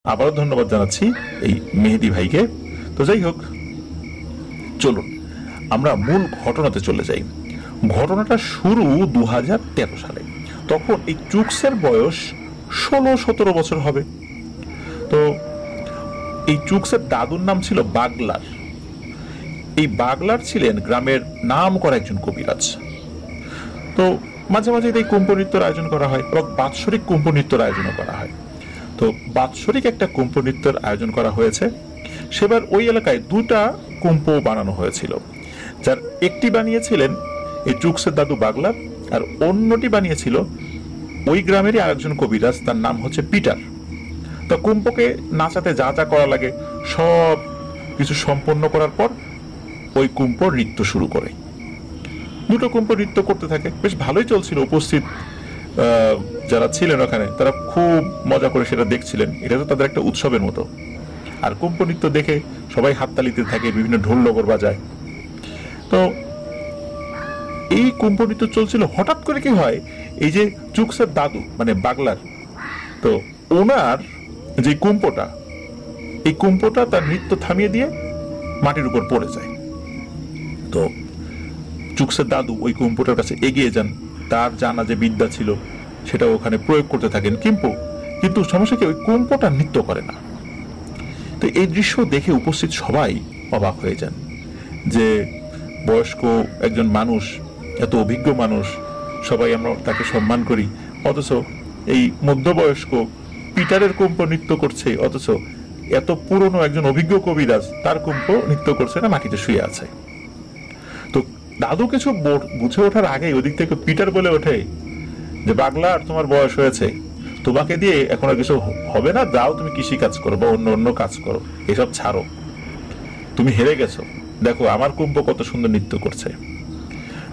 আবারও ধন্যবাদ জানাচ্ছি এই মেহেদি ভাইকে। তো যাই হোক, চলুন আমরা মূল ঘটনাতে চলে যাই। ঘটনাটা শুরু 2013 সালে। তখন এই চুকসের বয়স 16-17 বছর হবে। তো এই চুকসের দাদুর নাম ছিল বাগলার। এই বাগলার ছিলেন গ্রামের নাম করা একজন কবিরাজ। তো মাঝে মাঝে এই কুম্ভ নৃত্যের আয়োজন করা হয় এবং বাৎসরিক কুম্ভ নৃত্যের আয়োজনও করা হয়। তো বাৎসরিক একটা কুম্ভ নৃত্যের আয়োজন করা হয়েছে। সেবার ওই এলাকায় দুটা কুম্ভ বানানো হয়েছিল, যার একটি বানিয়েছিলেন এই চুকসের দাদু বাগলার, আর অন্যটি বানিয়েছিল ওই গ্রামেরই আরেকজন কবিরাজ, তার নাম হচ্ছে পিটার। তো কুম্ভকে নাচাতে যা যা করা লাগে সব কিছু সম্পন্ন করার পর ওই কুম্ভ নৃত্য শুরু করে। দুটো কুম্ভ নৃত্য করতে থাকে, বেশ ভালোই চলছিল। উপস্থিত যারা ছিলেন ওখানে তারা খুব মজা করে সেটা দেখছিলেন। এটা তো তাদের একটা উৎসবের মতো। আর কুম্ভ নৃত্য দেখে সবাই হাততালিতে থাকে, বিভিন্ন ঢোল নগর বাজায়। তো এই কুম্ভ নৃত্য চলছিল, হঠাৎ করে কি হয়, এই যে চুকসের দাদু মানে বাগলার, তো ওনার যে কুম্ভটা, এই কুম্ভটা তার নৃত্য থামিয়ে দিয়ে মাটির উপর পড়ে যায়। তো চুকসের দাদু ওই কুম্ভটার কাছে এগিয়ে যান, তার জানা যে বিদ্যা ছিল সেটা ওখানে প্রয়োগ করতে থাকেন। কিন্তু সমস্যা কি, ওই কুম্ভটা নৃত্য করে না। তো এই দৃশ্য দেখে উপস্থিত সবাই অবাক হয়ে যান যে বয়স্ক একজন মানুষ, এত অভিজ্ঞ মানুষ, সবাই আমরা তাকে সম্মান করি, অথচ এই মধ্যবয়স্ক পিটারের কুম্ভ নৃত্য করছে, অথচ এত পুরনো একজন অভিজ্ঞ কবিরাজ তার কুম্ভ নৃত্য করছে না, মাটিতে শুয়ে আছে। তো দাদু কিছু বুঝে ওঠার আগেই ওদিক থেকে পিটার বলে ওঠে যে বাগলার, তোমার বয়স হয়েছে, তোমাকে দিয়ে এখন আর কিছু হবে না, যাও তুমি কৃষি কাজ করো বা অন্য অন্য কাজ করো, এসব ছাড়ো, তুমি হেরে গেছো, দেখো আমার কুম্ভ কত সুন্দর নৃত্য করছে।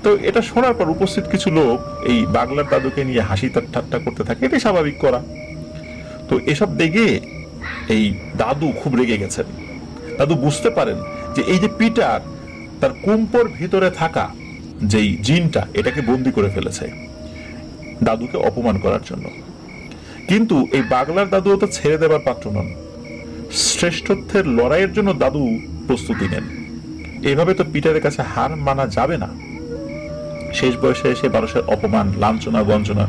তো এটা শোনার পর উপস্থিত কিছু লোক এই বাগলার দাদুকে নিয়ে হাসি ঠাট্টা করতে থাকে, এটাই স্বাভাবিক করা। তো এসব দেখে এই দাদু খুব রেগে গেছেন। দাদু বুঝতে পারেন যে এই যে পিটার তার কুম্ভর ভিতরে থাকা যেই জিনটা, এটাকে বন্দি করে ফেলেছে দাদুকে অপমান করার জন্য। কিন্তু এই বাগলার দাদু তো ছেড়ে দেবার পাত্র নন। শ্রেষ্ঠত্বের লড়াইয়ের জন্য দাদু প্রস্তুতি নেন। এভাবে তো পিটারের কাছে হার মানা যাবে না। শেষ বয়সে এসে মানুষের অপমান, লাঞ্ছনা, বঞ্চনা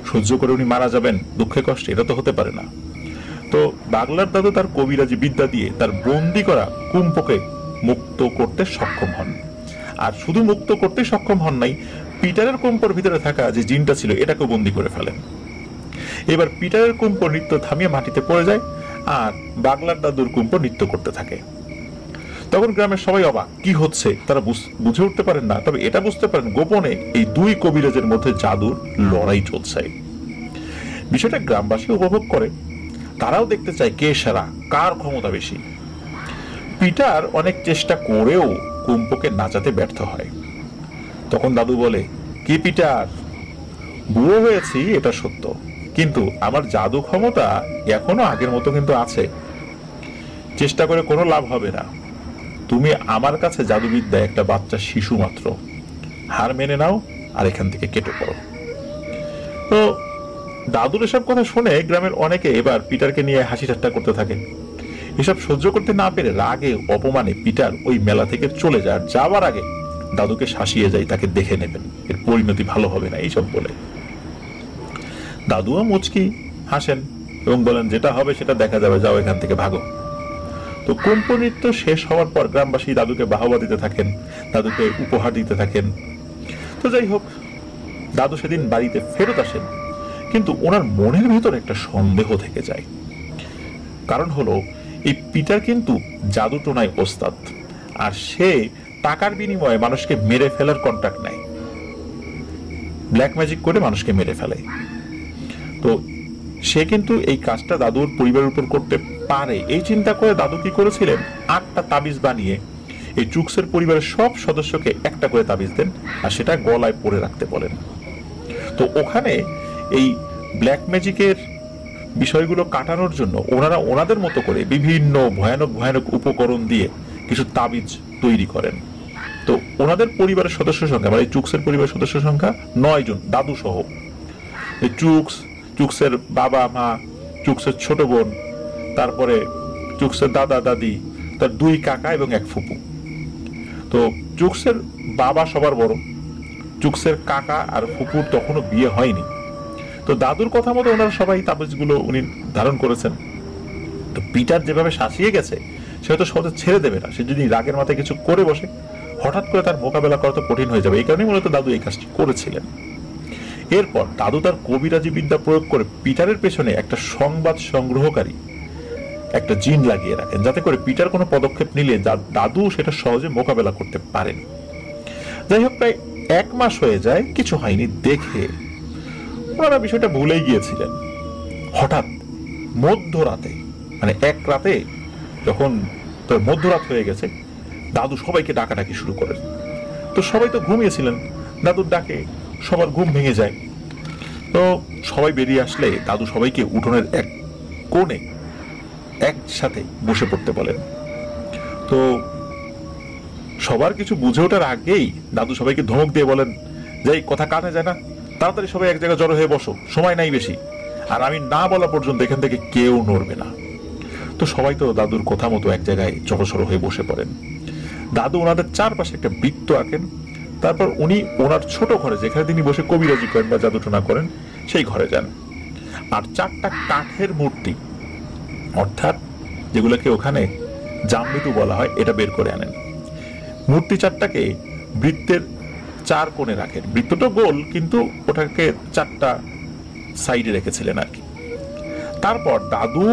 সহ্য করে উনি মারা যাবেন দুঃখে কষ্টে, এটা তো হতে পারে না। তো বাগলার দাদু তার কবিরাজি বিদ্যা দিয়ে তার বন্দি করা কুম্ভকে মুক্ত করতে সক্ষম হন। আর শুধু মুক্ত করতে সক্ষম হন নাই, পিটারের কুম্ভর ভিতরে থাকা যে জিনটা ছিল এটাকে বন্দি করে ফেলেন। এবার পিটারের কুম্ভ নৃত্য থামিয়ে মাটিতে পড়ে যায়, আর বাগলার দাদুর কুম্ভ নৃত্য করতে থাকে। তখন গ্রামের সবাই অবাক, কি হচ্ছে তারা বুঝে উঠতে পারেন না। তবে এটা বুঝতে পারেন গোপনে এই দুই কবিরাজের মধ্যে জাদুর লড়াই চলছে। বিষয়টা গ্রামবাসী উপভোগ করে, তারাও দেখতে চায় কে সেরা, কার ক্ষমতা বেশি। পিটার অনেক চেষ্টা করেও কুম্ভকে নাচাতে ব্যর্থ হয়। তখন দাদু বলে, কি পিটার, বুড়ো হয়েছি এটা সত্য, কিন্তু আমার জাদু ক্ষমতা এখনো আগের মতো কিন্তু আছে, চেষ্টা করে কোনো লাভ হবে না। তুমি আমার কাছে জাদুবিদ্যা একটা বাচ্চা শিশু মাত্র, হার মেনে নাও আর এখান থেকে কেটে পড়ো। তো দাদুর এসব কথা শুনে গ্রামের অনেকে এবার পিটারকে নিয়ে হাসি ঠাট্টা করতে থাকে। এসব সহ্য করতে না পেরে রাগে অপমানে পিটার ওই মেলা থেকে চলে যায়। আর যাওয়ার আগে দাদুকে শাসিয়ে যায়, তাকে দেখে নেবেন, এর পরিণতি ভালো হবে না, এইসব বলে। দাদুও মুচকি হাসেন এবং বলেন, যেটা হবে সেটা দেখা যাবে, যাও এখান থেকে ভাগো। তো কুম্ভ নৃত্য শেষ হওয়ার পর গ্রামবাসী দাদুকে বাহবা দিতে থাকেন, দাদুকে উপহার দিতে থাকেন। তো যাই হোক, দাদু সেদিন বাড়িতে ফেরত আসেন, কিন্তু ওনার মনের ভিতর একটা সন্দেহ থেকে যায়। কারণ হলো, এই পিটার কিন্তু জাদু টোনায় ওস্তাদ, আর সে টাকার বিনিময়ে মানুষকে মেরে ফেলার কন্ট্রাক্ট নেয়, ব্ল্যাক ম্যাজিক করে মানুষকে মেরে ফেলে। তো সে কিন্তু এই কাজটা দাদুর পরিবারের উপর করতে পারে, এই চিন্তা করে দাদু কি করেছিলেন, 8টা তাবিজ বানিয়ে এই চুকসের পরিবারের সব সদস্যকে একটা করে তাবিজ দেন, আর সেটা গলায় পরে রাখতে বলেন। তো ওখানে এই ব্ল্যাক ম্যাজিকের বিষয়গুলো কাটানোর জন্য ওনারা ওনাদের মতো করে বিভিন্ন ভয়ানক ভয়ানক উপকরণ দিয়ে কিছু তাবিজ তৈরি করেন। তো ওনাদের পরিবারের সদস্য সংখ্যা, মানে চুকসের পরিবারের সদস্য সংখ্যা 9 জন, দাদু সহ। চুকসের বাবা মা, চুকসের ছোট বোন, তারপরে চুকসের দাদা দাদি, তার 2 কাকা এবং 1 ফুপু। তো চুকসের বাবা সবার বড়, চুকসের কাকা আর ফুপুর তখনও বিয়ে হয়নি। তো দাদুর কথা মতো ওনারা সবাই তাবিজগুলো উনি ধারণ করেছেন। তো পিটার যেভাবে শাসিয়ে গেছে সে হয়তো সহজে ছেড়ে দেবে না। সে যদি রাগের মাথায় কিছু করে বসে, হঠাৎ করে তার মোকাবেলা করা তো কঠিন হয়ে যাবে। এই কারণেই মূলত দাদু এই কাজটি করেছিলেন। এরপর দাদু তার কবিরাজি বিদ্যা প্রয়োগ করে পিটারের পেছনে একটা সংবাদ সংগ্রহকারী একটা জিন লাগিয়ে রাখেন, যাতে করে পিটার কোনো পদক্ষেপ নিলে দাদু সেটা সহজে মোকাবেলা করতে পারেন। যাই হোক, প্রায় 1 মাস হয়ে যায়, কিছু হয়নি দেখে ওনারা বিষয়টা ভুলেই গিয়েছিলেন। হঠাৎ মধ্যরাতে, মানে 1 রাতে, যখন মধ্যরাত হয়ে গেছে, দাদু সবাইকে ডাকাডাকি শুরু করেন। তো সবাই তো ঘুমিয়েছিলেন, দাদুর ডাকে সবার ঘুম ভেঙে যায়। তো সবাই বেরিয়ে আসলে দাদু সবাইকে উঠোনের এক কোণে একসাথে বসে পড়তে বলেন। তো সবার কিছু বুঝে ওঠার আগেই দাদু সবাইকে ধমক দিয়ে বলেন যে এই কথা কানে যায় না, তাড়াতাড়ি সবাই এক জায়গায় জড়ো হয়ে বসো, সময় নাই বেশি, আর আমি না বলা পর্যন্ত এখান থেকে কেউ নড়বে না। তো সবাই তো দাদুর কথা মতো এক জায়গায় জড়সড়ো হয়ে বসে পড়েন। দাদু ওনাদের চারপাশে একটা বৃত্ত আঁকেন। তারপর উনি ওনার ছোট ঘরে, যেখানে তিনি বসে কবিরাজি করেন বা জাদুটোনা করেন, সেই ঘরে যান। আর 4টা কাঠের মূর্তি, অর্থাৎ যেগুলোকে ওখানে জামবিটু বলা হয়, এটা বের করে আনেন। মূর্তি 4টাকে বৃত্তের 4 কোণে রাখেন। বৃত্তটা গোল, কিন্তু ওটাকে 4টা সাইডে রেখেছিলেন আর কি। তারপর দাদু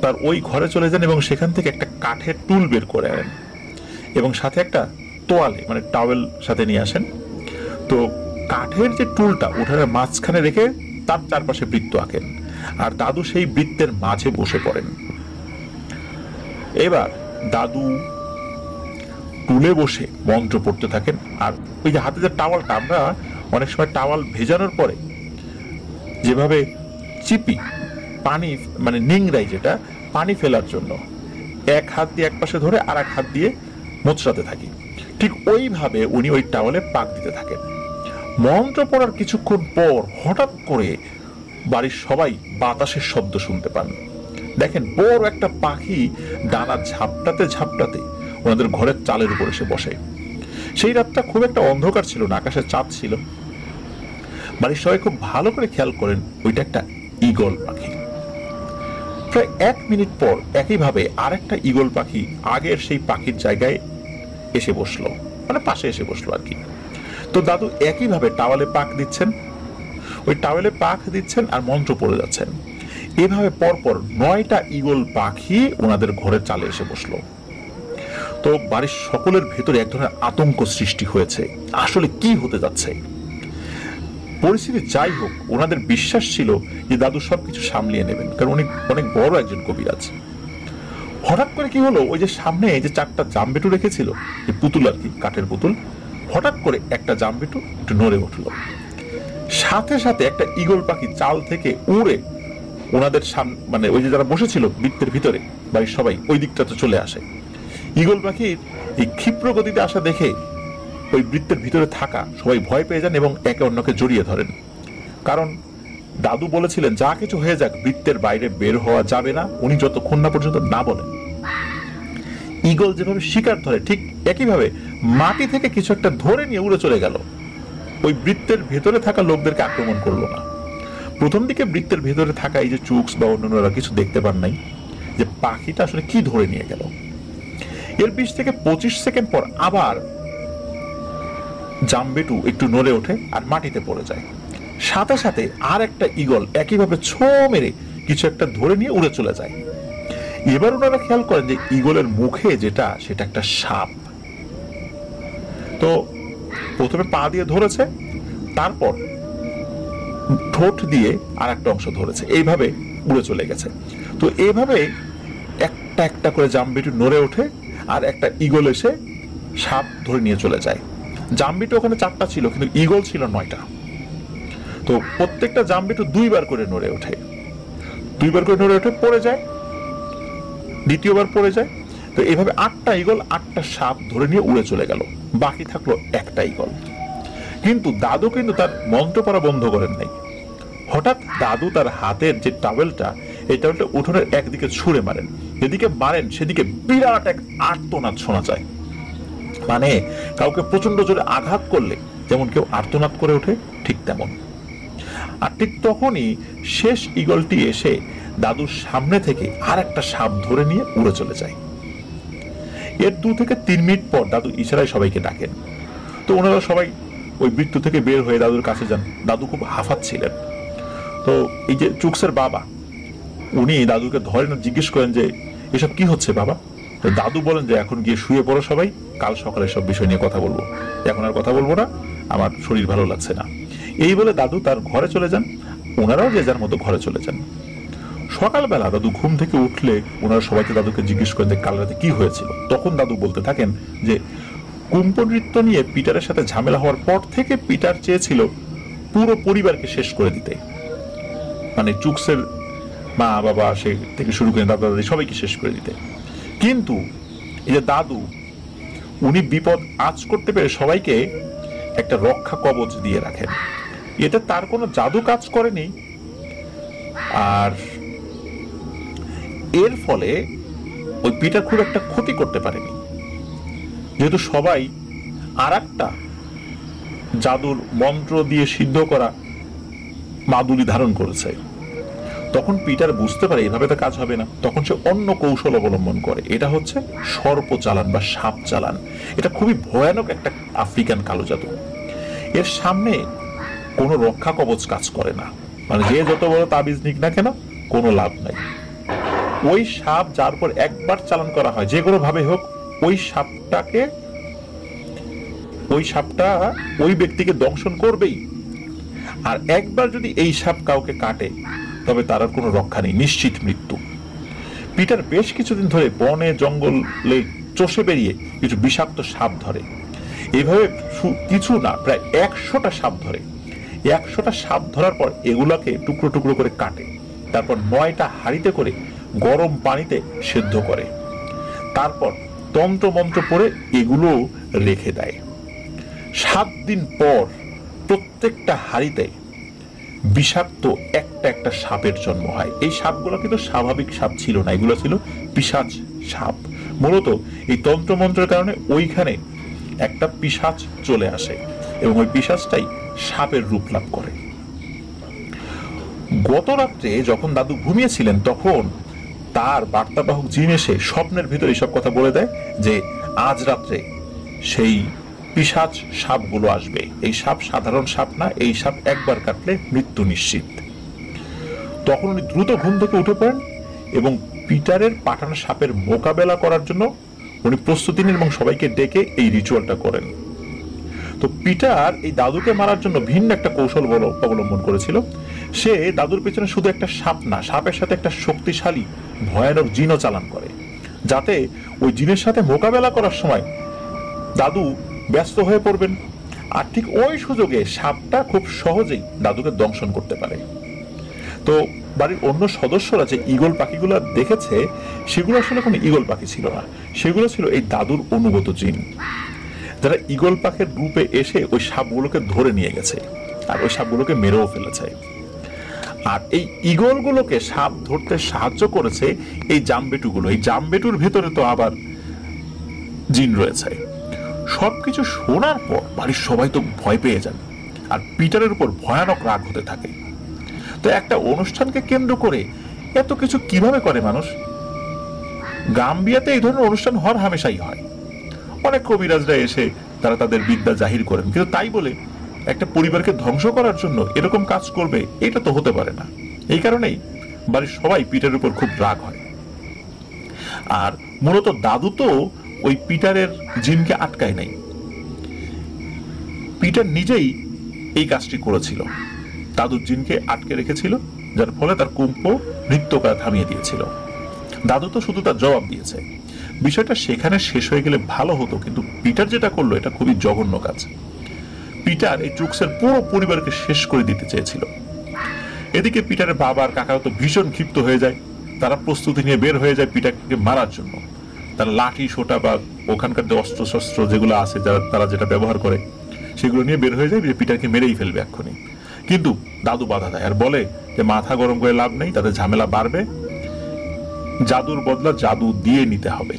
তার ওই ঘরে চলে যান এবং সেখান থেকে একটা কাঠের টুল বের করে আনেন এবং সাথে একটা তোয়ালে, মানে টাওয়েল সাথে নিয়ে আসেন। তো কাঠের যে টুলটা উঠানের মাঝখানে রেখে তার চারপাশে বৃত্ত আঁকেন, আর দাদু সেই বৃত্তের মাঝে বসে পড়েন। এবার দাদু টুলে বসে মন্ত্র পড়তে থাকেন। আর ওই যে হাতে যে টাওয়ালটা, আমরা অনেক সময় টাওয়াল ভেজানোর পরে যেভাবে চিপি পানি, মানে নিংড়াই, যেটা পানি ফেলার জন্য 1 হাত দিয়ে এক পাশে ধরে আর 1 হাত দিয়ে মোচড়াতে থাকি, ঠিক ওইভাবে উনি ওই টাওয়ালে পাক দিতে থাকেন। মন্ত্র পড়ার কিছুক্ষণ পর হঠাৎ করে বাড়ির সবাই বাতাসের শব্দ শুনতে পান। দেখেন বড় একটা পাখি ডানা ঝাপটাতে ঝাপটাতে ওনাদের ঘরের চালের উপর এসে বসে। সেই রাতটা খুব একটা অন্ধকার ছিল না, আকাশে চাঁদ ছিল। বাড়ির সবাই খুব ভালো করে খেয়াল করেন ওইটা একটা ঈগল পাখি। প্রায় 1 মিনিট পর একইভাবে আরেকটা ঈগল পাখি আগের সেই পাখির জায়গায় এসে বসলো, মানে পাশে এসে বসলো আর কি। তো দাদু একইভাবে টাওয়ালে পাক দিচ্ছেন, ওই টাওয়ালে পাক দিচ্ছেন আর মন্ত্র পড়ে যাচ্ছেন। এভাবে পরপর 9টা ঈগল পাখি ওনাদের ঘরের চালে এসে বসলো। তো বাড়ির সকলের ভেতরে এক ধরনের আতঙ্ক সৃষ্টি হয়েছে, আসলে কি হতে যাচ্ছে। পরিস্থিতি যাই হোক, ওনাদের বিশ্বাস ছিল যে দাদু সবকিছু সামলিয়ে নেবেন, কারণ উনি অনেক বড় একজন কবিরাজ। হঠাৎ করে কি হলো, ওই যে সামনে যে 4টা জামবেটু রেখেছিল, যে পুতুল আর কি, কাঠের পুতুল, হঠাৎ করে একটা জামবেটু একটু নড়ে উঠলো। সাথে সাথে একটা ঈগল পাখি চাল থেকে উড়ে ওনাদের সামনে, মানে ওই যে যারা বসেছিল বৃত্তের ভিতরে, বাড়ির সবাই ওই দিকটাতে চলে আসে। ঈগল পাখির এই ক্ষিপ্র গতিতে আসা দেখে ওই বৃত্তের ভিতরে থাকা সবাই ভয় পেয়ে যান এবং একে অন্যকে জড়িয়ে ধরেন। কারণ দাদু বলেছিলেন যা কিছু হয়ে যাক বৃত্তের বাইরে বের হওয়া যাবে না, উনি যতক্ষণ না পর্যন্ত না বলেন। ঈগল যেভাবে শিকার ধরে, ঠিক একইভাবে মাটি থেকে কিছু একটা ধরে নিয়ে উড়ে চলে গেল। ওই বৃত্তের ভেতরে থাকা লোকদেরকে আক্রমণ করলো না। প্রথম দিকে বৃত্তের ভেতরে থাকা এই যে চুকস বা অন্যান্যরা কিছু দেখতে পান নাই যে পাখিটা আসলে কি ধরে নিয়ে গেল। এর 20 থেকে 25 সেকেন্ড পর আবার জামবেটু একটু নড়ে ওঠে আর মাটিতে পড়ে যায়। সাথে সাথে আর একটা ঈগল একইভাবে ছো মেরে কিছু একটা ধরে নিয়ে উড়ে চলে যায়। এবার ওনারা খেয়াল করেন যে ঈগলের মুখে যেটা, সেটা একটা সাপ। তো প্রথমে পা দিয়ে ধরেছে, তারপর ঠোঁট দিয়ে আর একটা অংশ ধরেছে, এইভাবে উড়ে চলে গেছে। তো এইভাবে একটা একটা করে জামবেটু নড়ে ওঠে আর একটা ঈগল এসে সাপ ধরে নিয়ে চলে যায়। জামবেটু ওখানে 4টা ছিল, কিন্তু ঈগল ছিল 9টা। তো প্রত্যেকটা জামবেটু 2 বার করে নড়ে ওঠে, 2 বার করে নড়ে ওঠে, পড়ে যায়, দ্বিতীয়বার পড়ে যায়। তো এইভাবে 8টা ঈগল 8টা সাপ ধরে নিয়ে উড়ে চলে গেল, বাকি থাকলো একটা ঈগল। কিন্তু দাদু কিন্তু তার মন্ত্র পড়া বন্ধ করেন নাই। হঠাৎ দাদু তার হাতের যে টাওয়েলটা এই টাওয়েলটা উঠোনের একদিকে ছুঁড়ে মারেন, যেদিকে মারেন সেদিকে বিরাট এক আর্তনাদ শোনা যায়। মানে কাউকে প্রচন্ড জোরে আঘাত করলে যেমন কেউ আর্তনাদ করে ওঠে, ঠিক তেমন। আর ঠিক তখনই শেষ ঈগলটি এসে দাদুর সামনে থেকে আর একটা সাপ ধরে নিয়ে উড়ে চলে যায়। এর 2 থেকে 3 মিনিট পর দাদু ইশারায় সবাইকে ডাকেন। তো ওনারা সবাই ওই বৃত্ত থেকে বের হয়ে দাদুর কাছে যান। দাদু খুব হাঁফাচ্ছিলেন। তো এই যে চুকসের বাবা, উনি দাদুকে ধরেন আর জিজ্ঞেস করেন যে এসব কি হচ্ছে বাবা। তো দাদু বলেন যে এখন গিয়ে শুয়ে পড়ো সবাই, কাল সকালে সব বিষয় নিয়ে কথা বলবো, এখন আর কথা বলবো না, আমার শরীর ভালো লাগছে না। এই বলে দাদু তার ঘরে চলে যান। ওনারাও যে যার মতো ঘরে চলে যান। সকালবেলা দাদু ঘুম থেকে উঠলে ওনারা সবাইকে দাদুকে জিজ্ঞেস করেন যে কাল রাতে কি হয়েছিল। তখন দাদু বলতে থাকেন যে কুম্ভ নৃত্য নিয়ে পিটারের সাথে ঝামেলা হওয়ার পর থেকে পিটার চেয়েছিল পুরো পরিবারকে শেষ করে দিতে, মানে চুকসের মা বাবা সে থেকে শুরু করে দাদা দাদি সবাইকে শেষ করে দিতে। কিন্তু এই যে দাদু, উনি বিপদ আঁচ করতে পেরে সবাইকে একটা রক্ষা কবচ দিয়ে রাখেন। এটা তার কোনো জাদু কাজ করেনি। আর এর ফলে ওই পিটার খুব একটা ক্ষতি করতে পারেনি, যেহেতু সবাই আর একটা জাদুর মন্ত্র দিয়ে সিদ্ধ করা মাদুলি ধারণ করেছে। তখন পিটার বুঝতে পারে এভাবে তো কাজ হবে না। তখন সে অন্য কৌশল অবলম্বন করে। এটা হচ্ছে সর্প চালান বা সাপ চালান। এটা খুবই ভয়ানক একটা আফ্রিকান কালো জাদু। এর সামনে কোনো রক্ষা কবচ কাজ করে না, মানে যে যত বড় তাবিজ নিক না কেন কোনো লাভ নাই। ওই সাপ যার পর একবার চালান করা হয়, যে কোনো ভাবে হোক, ওই সাপটা ওই ব্যক্তিকে দংশন করবেই। আর একবার যদি এই সাপ কাউকে কাটে তবে তার আর কোনো রক্ষা নেই, নিশ্চিত মৃত্যু। পিটার বেশ কিছুদিন ধরে বনে জঙ্গলে চষে বেরিয়ে কিছু বিষাক্ত সাপ ধরে। এইভাবে কিছু না, প্রায় 100টা সাপ ধরে। 100টা সাপ ধরার পর এগুলাকে টুকরো টুকরো করে কাটে, তারপর 9টা হাঁড়িতে করে গরম পানিতে সেদ্ধ করে, তারপর তন্ত্র মন্ত্র পড়ে এগুলো রেখে দেয়। 7 দিন পর প্রত্যেকটা হাঁড়িতে বিষাক্ত একটা একটা সাপের জন্ম হয়। এই সাপগুলো কিন্তু স্বাভাবিক সাপ ছিল না, এগুলো ছিল পিশাচ সাপ। মূলত এই তন্ত্রমন্ত্রের কারণে ওইখানে একটা পিশাচ চলে আসে এবং ওই পিশাচটাই সাপের রূপ লাভ করে। গত রাত্রে যখন দাদু ঘুমিয়েছিলেন তখন তার বার্তাবাহক জিন এসে স্বপ্নের ভিতরে এইসব কথা বলে দেয় যে আজ রাত্রে সেই পিশাচ সাপগুলো আসবে। এই সাপ সাধারণ সাপ না, এই সাপ একবার কাটলে মৃত্যু নিশ্চিত। তখন উনি দ্রুত ঘুম থেকে উঠে পড়েন এবং পিটারের পাঠানো সাপের মোকাবেলা করার জন্য উনি প্রস্তুতি নেন এবং সবাইকে ডেকে এই রিচুয়ালটা করেন। তো পিটার এই দাদুকে মারার জন্য ভিন্ন একটা কৌশল অবলম্বন করেছিল। সে দাদুর পেছনে শুধু একটা সাপ না, সাপের সাথে একটা শক্তিশালী ভয়ানক জিনও চালান করে, যাতে ওই জিনের সাথে মোকাবেলা করার সময় দাদু ব্যস্ত হয়ে পড়বেন। আর ঠিক ওই সুযোগে সাপটা খুব সহজেই দাদুকে দংশন করতে পারে। তো বাড়ির অন্য সদস্যরা যে ঈগল পাখিগুলো দেখেছে সেগুলো আসলে কোনো ঈগল পাখি ছিল না, সেগুলো ছিল এই দাদুর অনুগত জিন, যারা ঈগল পাখির রূপে এসে ওই সাপগুলোকে ধরে নিয়ে গেছে আর ওই সাপগুলোকে মেরেও ফেলেছে। আর এই ঈগলগুলোকে সাপ ধরতে সাহায্য করেছে এই জামবেটুগুলো। এই জামবেটুর ভেতরে তো আবার জিন রয়েছে। সবকিছু শোনার পর বাড়ির সবাই তো ভয় পেয়ে যান আর পিটারের উপর ভয়ানক রাগ হতে থাকে। তো একটা অনুষ্ঠানকে কেন্দ্র করে এত কিছু কিভাবে করে মানুষ? গাম্বিয়াতে এই ধরনের অনুষ্ঠান হর হামেশাই হয়। অনেক কবিরাজরা এসে তারা তাদের বিদ্যা জাহির করেন, কিন্তু তাই বলে একটা পরিবারকে ধ্বংস করার জন্য এরকম কাজ করবে এটা তো হতে পারে না। এই কারণেই বাড়ির সবাই পিটারের উপর খুব রাগ হয়। আর মূলত দাদু তো ওই পিটারের জিনকে আটকায় নাই, পিটার নিজেই এই কাজটি করেছিল, দাদুর জিনকে আটকে রেখেছিল, যার ফলে তার কুম্ভ নৃত্য করা থামিয়ে দিয়েছিল। দাদু তো শুধু তার জবাব দিয়েছে। বিষয়টা সেখানে শেষ হয়ে গেলে ভালো হতো, কিন্তু পিটার যেটা করলো এটা খুবই জঘন্য কাজ। পিটার এই চুকসের পুরো পরিবারকে শেষ করে দিতে চেয়েছিল। এদিকে পিটারের বাবা আর কাকারা তো ভীষণ ক্ষিপ্ত হয়ে যায়। তারা প্রস্তুতি নিয়ে বের হয়ে যায় পিটারকে মারার জন্য। তারা লাঠি সোটা বা ওখানকার যে অস্ত্র শস্ত্র যেগুলো আছে তারা যেটা ব্যবহার করে সেগুলো নিয়ে বের হয়ে যায় যে পিটারকে মেরেই ফেলবে এক্ষুনি। কিন্তু দাদু বাধা দেয় আর বলে যে মাথা গরম করে লাভ নেই, তাতে ঝামেলা বাড়বে, জাদুর বদলা জাদু দিয়ে নিতে হবে।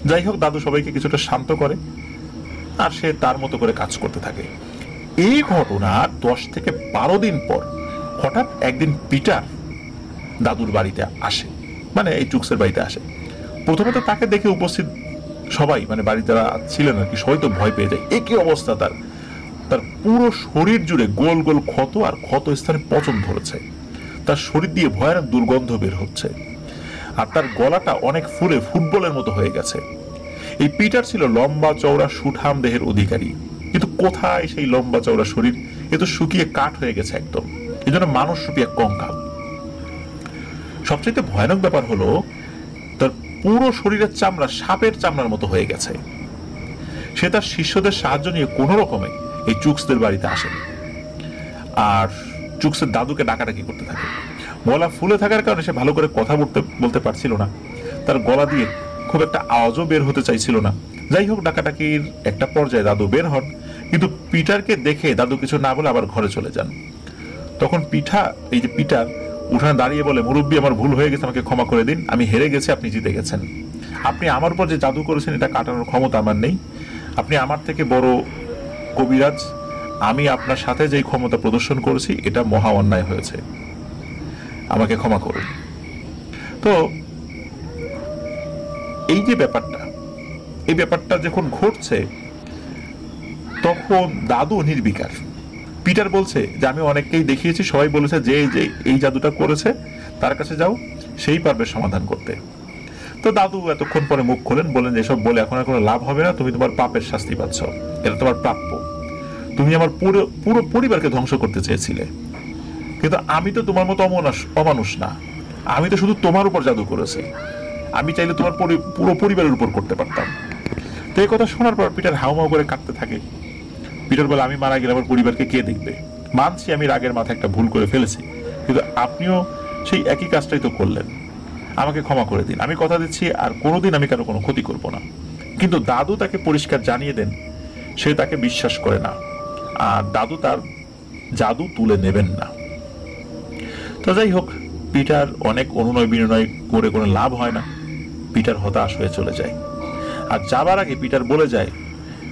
যাই হোক, দাদু সবাইকে কিছুটা শান্ত করে আর সে তার মতো করে কাজ করতে থাকে। এই ঘটনার 10 থেকে 12 দিন পর হঠাৎ একদিন পিটার দাদুর বাড়িতে আসে, মানে এই চুক্সের বাড়িতে আসে। প্রথমে তো তাকে দেখে উপস্থিত সবাই, মানে বাড়িতে যারা ছিলেন আর কি, সবাই তো ভয় পেয়ে যায়। একই অবস্থা তার, তার পুরো শরীর জুড়ে গোল গোল ক্ষত আর ক্ষত স্থানে পচন ধরেছে, তার শরীর দিয়ে ভয়ানক দুর্গন্ধ বের হচ্ছে, আর তার গলাটা অনেক ফুলে ফুটবলের মতো হয়ে গেছে। এই পিটার ছিল লম্বা চওড়া সুঠাম দেহের অধিকারী, কিন্তু কোথায় সেই লম্বা চওড়া শরীর, এ তো শুকিয়ে কাঠ হয়ে গেছে একদম, এই জন্য মানুষ রূপী এক কঙ্কাল। সবচেয়ে ভয়ানক ব্যাপার হলো তার পুরো শরীরের চামড়া সাপের চামড়ার মতো হয়ে গেছে। সে তার শিষ্যদের সাহায্য নিয়ে কোনো রকমে এই চুক্সদের বাড়িতে আসে আর চুক্সের দাদুকে ডাকাডাকি করতে থাকে। গলা ফুলে থাকার কারণে সে ভালো করে কথা বলতে পারছিল না, তার গলা দিয়ে খুব একটা আওয়াজও বের হতে চাইছিল না। যাই হোক, ডাকাডাকির একটা পর্যায়ে দাদু বের হন, কিন্তু পিটারকে দেখে দাদু কিছু না বলে আবার ঘরে চলে যান। তখন পিটার উঠানে দাঁড়িয়ে বলে, মুরব্বী, আমার ভুল হয়ে গেছে, আমাকে ক্ষমা করে দিন, আমি হেরে গেছি, আপনি জিতে গেছেন। আপনি আমার উপর যে জাদু করেছেন এটা কাটানোর ক্ষমতা আমার নেই, আপনি আমার থেকে বড় কবিরাজ, আমি আপনার সাথে যেই ক্ষমতা প্রদর্শন করেছি এটা মহা অন্যায় হয়েছে, আমাকে ক্ষমা করুন। তো এই যে ব্যাপারটা যখন ঘটছে তখন দাদু নির্বিকার। পিটার বলছে যে আমি অনেককেই দেখিয়েছি, সবাই বলেছে যে এই জাদুটা করেছে তার কাছে যাও, সেই পারবে সমাধান করতে। তো দাদু এতক্ষণ পরে মুখ খোলেন, বলেন যে এসব বলে এখন আর কোনো লাভ হবে না, তুমি তোমার পাপের শাস্তি পাচ্ছ, এটা তোমার প্রাপ্য। তুমি আমার পুরো পরিবারকে ধ্বংস করতে চেয়েছিলে, কিন্তু আমি তো তোমার মতো অমানুষ না, আমি তো শুধু তোমার উপর জাদু করেছি, আমি চাইলে তোমার পুরো পরিবারের উপর করতে পারতাম। তো এই কথা শোনার পর পিটার হাউমাউ করে কাঁদতে থাকে। পিটার বলে, আমি মারা গেলে আমার পরিবারকে কে দেখবে? মানছি আমি রাগের মাথায় একটা ভুল করে ফেলেছি, কিন্তু আপনিও সেই একই কাজটাই তো করলেন, আমাকে ক্ষমা করে দিন, আমি কথা দিচ্ছি আর কোনোদিন আমি কারো কোনো ক্ষতি করব না। কিন্তু দাদু তাকে পরিষ্কার জানিয়ে দেন সে তাকে বিশ্বাস করে না, আর দাদু তার জাদু তুলে নেবেন না। তো যাই হোক, পিটার অনেক অনুনয় বিনয় করে কোনো লাভ হয় না, পিটার হতাশ হয়ে চলে যায়। আর যাবার আগে পিটার বলে যায়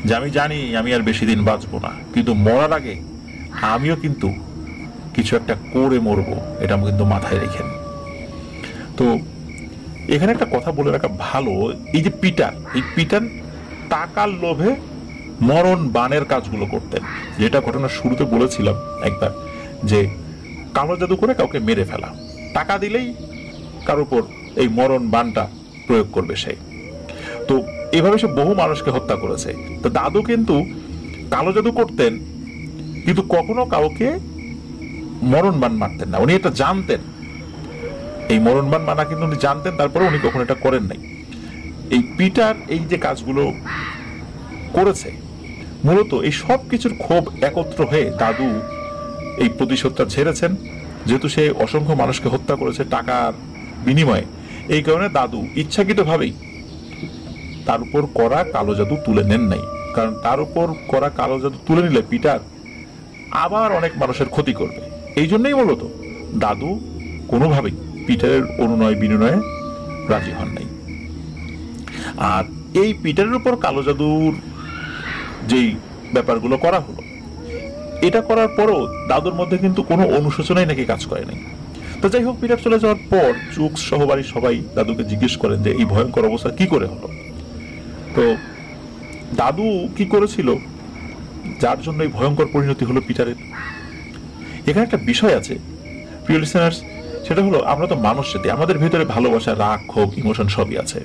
যে আমি জানি আমি আর বেশি দিন বাঁচবো না, কিন্তু মরার আগে আমিও কিন্তু কিছু একটা করে মরবো, এটা কিন্তু মাথায় রেখেন। তো এখানে একটা কথা বলে রাখা ভালো, এই যে পিটার টাকার লোভে মরণ বানের কাজগুলো করতেন, যেটা ঘটনা শুরুতে বলেছিলাম একবার, যে কালো জাদু করে কাউকে মেরে ফেলা, টাকা দিলেই কারোর উপর এই মরণ বানটা প্রয়োগ করবে সে। তো এভাবে সে বহু মানুষকে হত্যা করেছে। তো দাদু কিন্তু কালো জাদু করতেন, কিন্তু কখনো কাউকে মরণ বান মারতেন না, উনি এটা জানতেন, এই মরণ বান মানা কিন্তু উনি জানতেন, তারপরে উনি কখনো এটা করেন নাই। এই পিটার এই যে কাজগুলো করেছে, মূলত এই সব কিছুর ক্ষোভ একত্র হয়ে দাদু এই প্রতিশোধটা ঝেড়েছেন, যেহেতু সে অসংখ্য মানুষকে হত্যা করেছে টাকার বিনিময়ে। এই কারণে দাদু ইচ্ছাকৃতভাবেই তার উপর করা কালো জাদু তুলে নেন নাই, কারণ তার উপর করা কালো জাদু তুলে নিলে পিটার আবার অনেক মানুষের ক্ষতি করবে। এই জন্যই মূলত দাদু কোনোভাবেই পিটারের অনুনয় বিনয়ে রাজি হন নাই। আর এই পিটারের উপর কালো জাদুর যেই ব্যাপারগুলো করা হলো, এটা করার পরও দাদুর মধ্যে কিন্তু কোনো অনুশোচনাই নাকি কাজ করে নাই। তো যাই হোক, পিটার চলে যাওয়ার পর চুক্স সহ বাড়ির সবাই দাদুকে জিজ্ঞেস করেন যে এই ভয়ঙ্কর অবস্থা কি করে হলো। তো দাদু কি করেছিল যার জন্য এই ভয়ঙ্কর পরিণতি হলো পিটারের। এখানে একটা বিষয় আছে প্রিয় লিসেনার্স, সেটা হলো আমরা তো মানুষ জাতি, আমাদের ভিতরে ভালোবাসা, রাগ, ক্ষোভ, ইমোশন সবই আছে।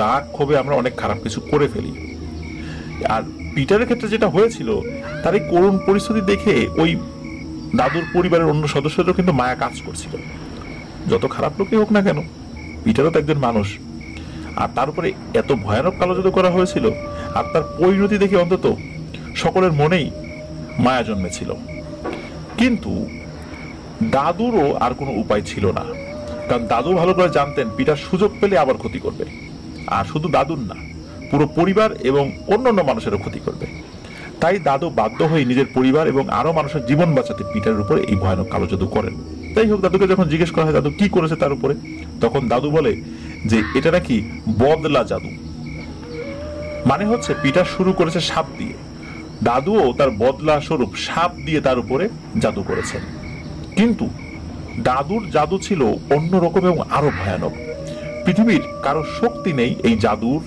রাগ ক্ষোভে আমরা অনেক খারাপ কিছু করে ফেলি। আর পিটারের ক্ষেত্রে যেটা হয়েছিল, তার এই করুণ পরিস্থিতি দেখে ওই দাদুর পরিবারের অন্য সদস্যদেরও কিন্তু মায়া কাজ করছিল। যত খারাপ লোকই হোক না কেন, পিটারও তো একজন মানুষ। আর তার উপরে এত ভয়ানক কালো জাদু করা হয়েছিল, আর তার পরিণতি দেখে অন্তত সকলের মনেই মায়া জন্মেছিল। কিন্তু দাদুরও আর কোনো উপায় ছিল না, কারণ দাদু ভালো করে জানতেন পিটার সুযোগ পেলে আবার ক্ষতি করবে, আর শুধু দাদুর না, পুরো পরিবার এবং অন্যান্য মানুষেরও ক্ষতি করবে। তাই দাদু বাধ্য হয়ে নিজের পরিবার এবং আরো মানুষের জীবন বাঁচাতে পিটারের উপরে এই ভয়ানক কালো জাদু করেন। যাই হোক, দাদুকে যখন জিজ্ঞেস করা হয় দাদু কি করেছে তার উপরে, তখন দাদু বলে যে এটা নাকি বদলা জাদু। মানে হচ্ছে পিটার শুরু করেছে সাপ দিয়ে, দাদুও তার বদলা স্বরূপ সাপ দিয়ে তার উপরে জাদু করেছেন। কিন্তু দাদুর জাদু ছিল অন্যরকম এবং আরো ভয়ানক। পৃথিবীর কারো শক্তি নেই এই জাদুর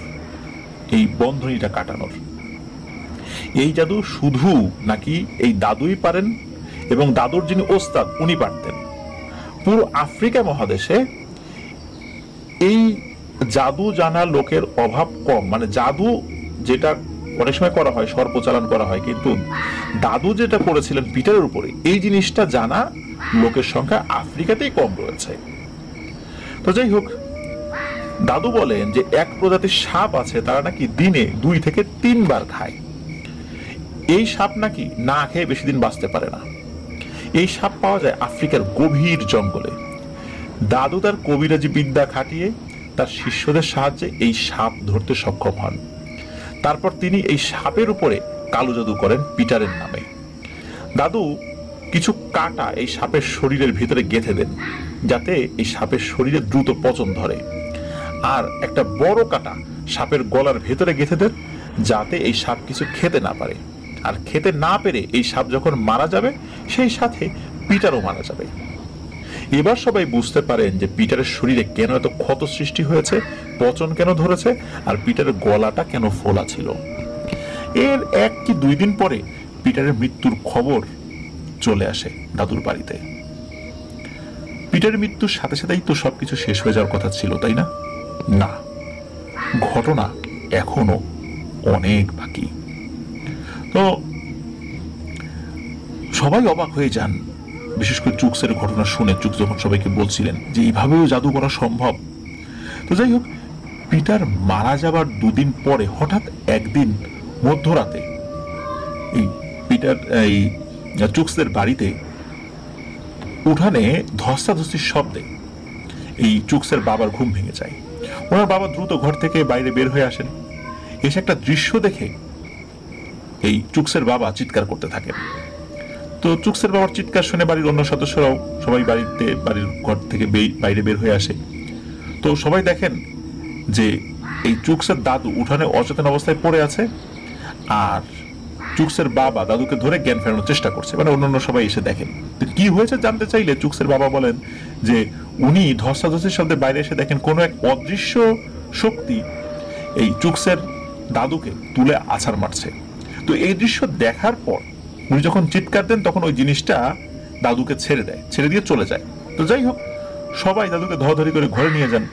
এই বন্ধনীটা কাটানোর। এই জাদু শুধু নাকি এই দাদুই পারেন এবং দাদুর যিনি ওস্তাদ উনি পারতেন। পুরো আফ্রিকা মহাদেশে এই জাদু জানা লোকের অভাব কম। মানে জাদু যেটা অনেক সময় করা হয়, সর্পচালান করা হয়, কিন্তু দাদু যেটা করেছিলেন পিটারের উপরে, এই জিনিসটা জানা লোকের সংখ্যা আফ্রিকাতেই কম রয়েছে। তো যাই হোক, দাদু বলেন যে এক প্রজাতির সাপ আছে, তারা নাকি দিনে 2 থেকে 3 বার খায়। এই সাপ নাকি না খেয়ে বেশি দিন বাঁচতে পারে না। এই সাপ পাওয়া যায় আফ্রিকার গভীর জঙ্গলে। দাদু তার কবিরাজি বিদ্যা খাটিয়ে তার শিষ্যদের সাহায্যে এই সাপ ধরতে সক্ষম হন। তারপর তিনি এই সাপের উপরে কালো জাদু করেন পিটারের নামে। দাদু কিছু কাঁটা এই সাপের শরীরের ভিতরে গেঁথে দেন, যাতে এই সাপের শরীরে দ্রুত পচন ধরে। আর একটা বড় কাঁটা সাপের গলার ভেতরে গেঁথে দেন, যাতে এই সাপ কিছু খেতে না পারে। আর খেতে না পেরে এই সাপ যখন মারা যাবে, সেই সাথে পিটারও মারা যাবে। এবার সবাই বুঝতে পারেন যে পিটারের শরীরে কেন এত ক্ষত সৃষ্টি হয়েছে, পচন কেন ধরেছে, আর পিটারের গলাটা কেন ফোলা ছিল। এর 1 কি 2 দিন পরে পিটারের মৃত্যুর খবর চলে আসে দাদুর বাড়িতে। পিটারের মৃত্যুর সাথে সাথেই তো সবকিছু শেষ হয়ে যাওয়ার কথা ছিল, তাই না? না, ঘটনা এখনো অনেক বাকি। তো সবাই অবাক হয়ে যান, বিশেষ করে চুকসের ঘটনা শুনে। চুকস যখন সবাইকে বলছিলেন যে এইভাবেও জাদু করা সম্ভব। তো যাই হোক, পিটার মারা যাবার 2 দিন পরে হঠাৎ একদিন মধ্যরাতে এই পিটার এই চুকসের বাড়িতে উঠানে ধস্তাধস্তির শব্দে এই চুকসের বাবার ঘুম ভেঙে যায়। ওনার বাবা দ্রুত ঘর থেকে বাইরে বের হয়ে আসেন। এসে একটা দৃশ্য দেখে এই চুকসের বাবা চিৎকার করতে থাকেন। তো চুকসের বাবার চিৎকার শুনে বাড়ির অন্য সদস্যরাও সবাই বাড়ির ঘর থেকে বাইরে বের হয়ে আসে। তো সবাই দেখেন যে এই চুকসের দাদু উঠানে অচেতন অবস্থায় পড়ে আছে, আর চুকসের বাবা দাদুকে ধরে জ্ঞান ফেরানোর চেষ্টা করছে। মানে অন্যান্য সবাই এসে দেখেন। তো কি হয়েছে জানতে চাইলে চুকসের বাবা বলেন যে উনি ধস্তাধস্তির শব্দে বাইরে এসে দেখেন কোনো এক অদৃশ্য শক্তি এই চুকসের দাদুকে তুলে আছাড় মারছে। তো এই দৃশ্য দেখার পর উনি যখন চিৎকার দেন, তখন ওই জিনিসটা দাদুকে ছেড়ে দিয়ে চলে যায়। তো যাই হোক, সবাই দাদুকে ধরাধরি করে ঘরে নিয়ে যান।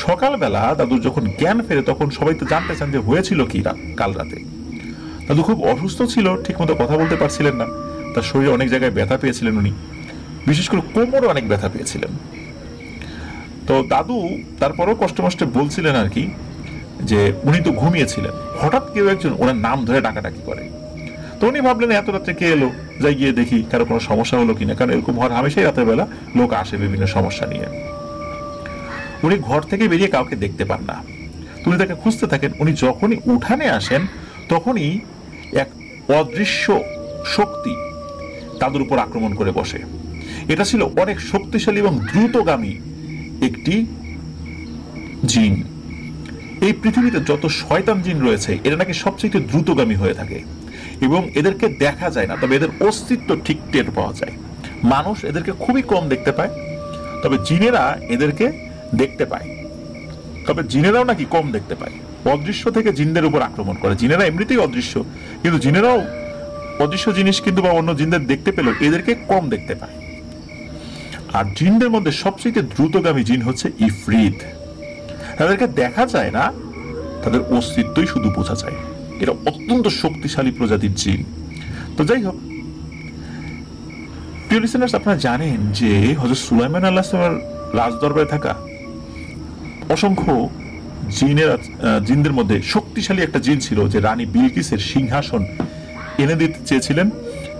সকালবেলা দাদুর যখন জ্ঞান ফেরে, তখন সবাই তো জানতে চান যে হয়েছিল কি কাল রাতে। দাদু খুব অসুস্থ ছিল, ঠিকমতো কথা বলতে পারছিলেন না। তার শরীরে অনেক জায়গায় ব্যথা পেয়েছিলেন উনি, বিশেষ করে কোমরে অনেক ব্যথা পেয়েছিলেন। তো দাদু তারপরও কষ্টে বলছিলেন আর কি, যে উনি তো ঘুমিয়েছিলেন। হঠাৎ কেউ একজন ওনার নাম ধরে ডাকাডাকি করে। তো উনি ভাবলেন এত রাত্রে কে এলো, যাই গিয়ে দেখি কারো কোনো সমস্যা হলো কিনা, কারণ এরকম হওয়ার হামেশাই রাতের বেলা লোক আসে বিভিন্ন সমস্যা নিয়ে। উনি ঘর থেকে বেরিয়ে কাউকে দেখতে পান না। উনি তাকে খুঁজতে থাকেন। উনি যখনই উঠানে আসেন, তখনই এক অদৃশ্য শক্তি তাদের উপর আক্রমণ করে বসে। এটা ছিল অনেক শক্তিশালী এবং দ্রুতগামী একটি জিন। এই পৃথিবীতে যত শয়তান জিন রয়েছে, এরা নাকি সবচেয়ে দ্রুতগামী হয়ে থাকে এবং এদেরকে দেখা যায় না, তবে এদের অস্তিত্ব ঠিক টের পাওয়া যায়। মানুষ এদেরকে খুবই কম দেখতে পায়, তবে জিনেরা এদেরকে দেখতে পায়। তবে জিনেরাও নাকি কম দেখতে পায়। অদৃশ্য থেকে জিনদের উপর আক্রমণ করে। জিনেরা এমনিতেই অদৃশ্য, কিন্তু জিনেরাও অদৃশ্য জিনিস কিন্তু বা অন্য জিনদের দেখতে পেলেও এদেরকে কম দেখতে পায়। আর জিনদের মধ্যে সবচেয়ে দ্রুতগামী জিন হচ্ছে ইফরিত। তাদেরকে দেখা যায় না, তাদের অস্তিত্বই শুধু বোঝা যায়। এরা অত্যন্ত শক্তিশালী প্রজাতির জিন। তো যাই হোক, প্রিয় লিসেনার্স, আপনারা জানেন যে হযরত সুলাইমান আলাইহিস সালামের রাজদরবারে থাকা অসংখ্য জিনদের মধ্যে শক্তিশালী একটা জিন ছিল, যে রানী বিলকিসের সিংহাসন এনে দিতে চেয়েছিলেন।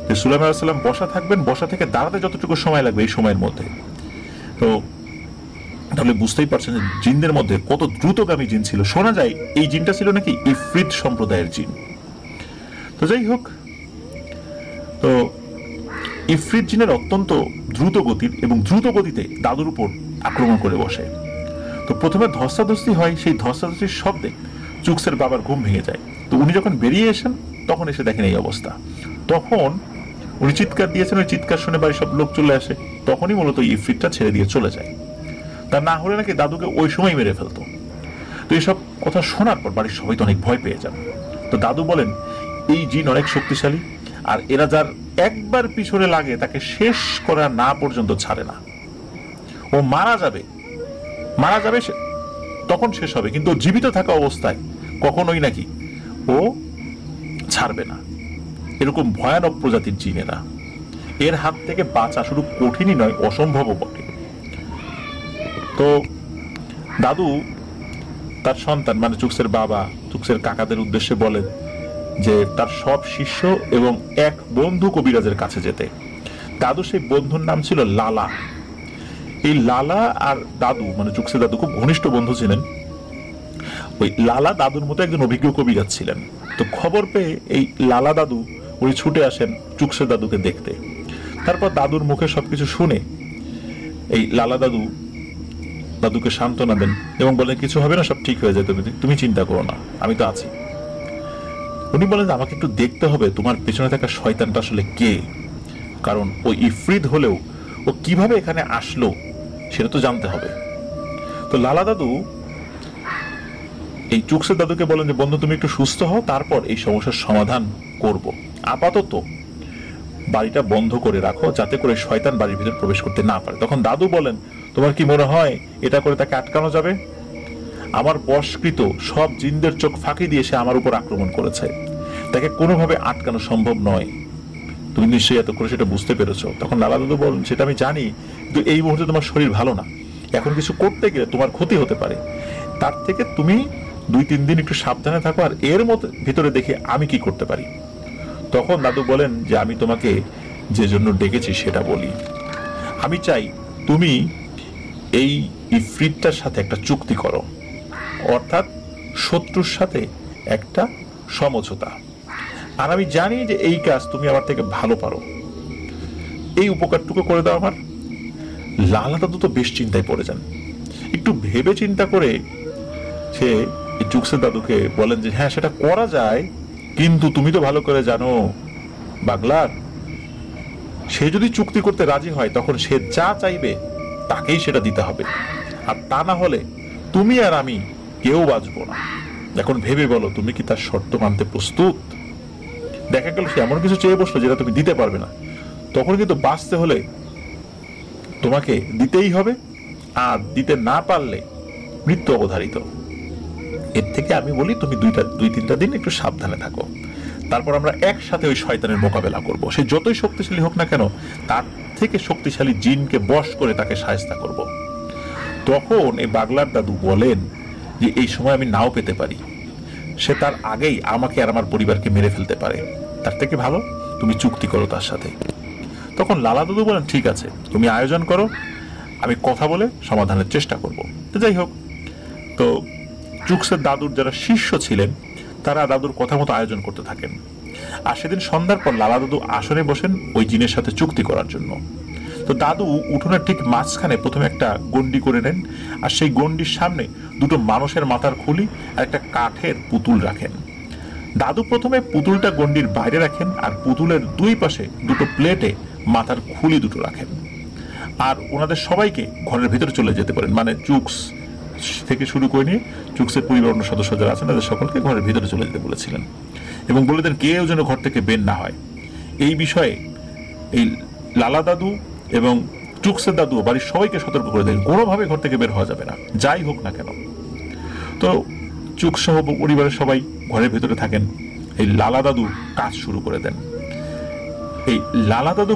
যে সুলাইমান আলাইহিস সালাম বসা থাকবেন, বসা থেকে দাঁড়াতে যতটুকু সময় লাগবে এই সময়ের মধ্যে। তো তাহলে বুঝতেই পারছেন যে জিনদের মধ্যে কত দ্রুতগামী জিন ছিল। শোনা যায় এই জিনটা ছিল নাকি ইফরিত সম্প্রদায়ের জিন। তো তো যাই হোক, তো ইফরিত জিনের অত্যন্ত দ্রুত গতির এবং দ্রুত গতিতে দাদুর উপর আক্রমণ করে বসে। তো প্রথমে ধস্তাধস্তি হয়, সেই ধস্তাধস্তির শব্দে চুকসের বাবার ঘুম ভেঙে যায়। তো উনি যখন বেরিয়ে এসেন তখন এসে দেখেন এই অবস্থা। তখন উনি চিৎকার দিয়েছেন, ওই চিৎকার শুনে বাড়ির সব লোক চলে আসে। তখনই মূলত ইফরিতটা ছেড়ে দিয়ে চলে যায়। তা না হলে নাকি দাদুকে ওই সময় মেরে ফেলতো। তো এইসব কথা শোনার পর বাড়ির সবাই তো অনেক ভয় পেয়ে যান। তো দাদু বলেন এই জিন অনেক শক্তিশালী, আর এরা যার একবার পিছনে লাগে তাকে শেষ করা না পর্যন্ত ছাড়ে না। ও মারা যাবে তখন শেষ হবে, কিন্তু জীবিত থাকা অবস্থায় কখনোই নাকি ও ছাড়বে না। এরকম ভয়ানক প্রজাতির জিন এরা। এর হাত থেকে বাঁচা শুধু কঠিনই নয়, অসম্ভবও বটে। তো দাদু তার সন্তান মানে চুকসের বাবা, চুকসের কাকাদের উদ্দেশ্যে বলেন যে তার সব শিষ্য এবং এক বন্ধু কবিরাজের কাছে যেতে। দাদু সেই বন্ধুর নাম ছিল লালা। এই লালা আর দাদু মানে চুকসের দাদু খুব ঘনিষ্ঠ বন্ধু ছিলেন। ওই লালা দাদুর মতো একজন অভিজ্ঞ কবিরাজ ছিলেন। তো খবর পেয়ে এই লালা দাদু উনি ছুটে আসেন চুকসের দাদুকে দেখতে। তারপর দাদুর মুখে সবকিছু শুনে এই লালা দাদুকে সান্ত্বনা দেন এবং বলেন কিছু হবে না, সব ঠিক হয়ে যায়, তুমি চিন্তা করো না, আমি তো আছি। উনি বলেন আমাকে একটু দেখতে হবে তোমার পেছনে থাকা শয়তানটা আসলে কে, কারণ ওই ইফরিত হলেও ও কিভাবে এখানে আসলো সেটা তো জানতে হবে। তো লালা দাদু এই চুকসের দাদুকে বলেন যে বন্ধু তুমি একটু সুস্থ হও, তারপর এই সমস্যার সমাধান করব। আপাতত বাড়িটা বন্ধ করে রাখো যাতে করে শয়তান বাড়ির ভিতর প্রবেশ করতে না পারে। তখন দাদু বলেন তোমার কি মনে হয় এটা করে তাকে আটকানো যাবে? আমার বশকৃত সব জিনদের চোখ ফাঁকি দিয়ে সে আমার উপর আক্রমণ করেছে, তাকে কোনোভাবে আটকানো সম্ভব নয়। তুমি নিশ্চয়ই এত করে সেটা বুঝতে পেরেছো। তখন লালা দাদু বলেন সেটা আমি জানি, কিন্তু এই মুহূর্তে তোমার শরীর ভালো না, এখন কিছু করতে গেলে তোমার ক্ষতি হতে পারে। তার থেকে তুমি 2-3 দিন একটু সাবধানে থাকো, আর এর ভিতরে দেখে আমি কি করতে পারি। তখন দাদু বলেন যে আমি তোমাকে যে জন্য ডেকেছি সেটা বলি। আমি চাই তুমি এই ইফরিতটার সাথে একটা চুক্তি করো, অর্থাৎ শত্রুর সাথে একটা সমঝোতা। আর আমি জানি যে এই কাজ তুমি আমার থেকে ভালো পারো, এই উপকারটুকু করে দাও আমার। লালা দাদু তো বেশ চিন্তায় পড়ে যান। একটু ভেবে চিন্তা করে সে চুকসের দাদুকে বলেন যে হ্যাঁ সেটা করা যায়, কিন্তু তুমি তো ভালো করে জানো বাগলার, সে যদি চুক্তি করতে রাজি হয় তখন সে যা চাইবে তাকেই সেটা দিতে হবে, আর তা না হলে তুমি আর আমি কেউ বাঁচবো না। এখন ভেবে বলো তুমি কি তার শর্ত মানতে প্রস্তুত? দেখা গেল সে এমন কিছু চেয়ে বসলো যেটা তুমি দিতে পারবে না, তখন কিন্তু বাঁচতে হলে তোমাকে দিতেই হবে, আর দিতে না পারলে মৃত্যু অবধারিত। এর থেকে আমি বলি তুমি 2-3টা দিন একটু সাবধানে থাকো, তারপর আমরা একসাথে ওই শয়তানের মোকাবেলা করব। সে যতই শক্তিশালী হোক না কেন, তার থেকে শক্তিশালী জিনকে বশ করে তাকে শায়েস্তা করব। তখন এই বাগলার দাদু বলেন যে এই সময় আমি নাও পেতে পারি, সে তার আগেই আমাকে আর আমার পরিবারকে মেরে ফেলতে পারে, তার থেকে ভালো তুমি চুক্তি করো তার সাথে। তখন লালা দাদু বলেন ঠিক আছে, তুমি আয়োজন করো, আমি কথা বলে সমাধানের চেষ্টা করব। তো যাই হোক, তো চুকসের দাদুর যারা শিষ্য ছিলেন তারা দাদুর কথা মতো আয়োজন করতে থাকেন। আর সেদিন সন্ধ্যার পর লালা দাদু আসনে বসেন ওই জিনের সাথে চুক্তি করার জন্য। তো দাদু উঠোনের ঠিক মাঝখানে প্রথমে একটা গন্ডি করে নেন, আর সেই গন্ডির সামনে দুটো মানুষের মাথার খুলি আর একটা কাঠের পুতুল রাখেন। দাদু প্রথমে পুতুলটা গন্ডির বাইরে রাখেন, আর পুতুলের দুই পাশে দুটো প্লেটে মাথার খুলি দুটো রাখেন। আর ওনাদের সবাইকে ঘরের ভিতরে চলে যেতে পারেন, মানে চুকস থেকে শুরু করে নিয়ে চুকসের পরিবার অন্য সদস্য যারা আছেন তাদের সকলকে ঘরের ভিতরে চলে যেতে বলেছিলেন, এবং বলে দেন কেউ যেন ঘর থেকে বের না হয়। এই বিষয়ে এই লালা দাদু এবং চুকসের দাদু বাড়ির সবাইকে সতর্ক করে দেন কোনোভাবে ঘর থেকে বের হওয়া যাবে না, যাই হোক না কেন। তো চুকস সহ পরিবারের সবাই ঘরের ভিতরে থাকেন। এই লালা দাদু কাজ শুরু করে দেন। এই লালা দাদু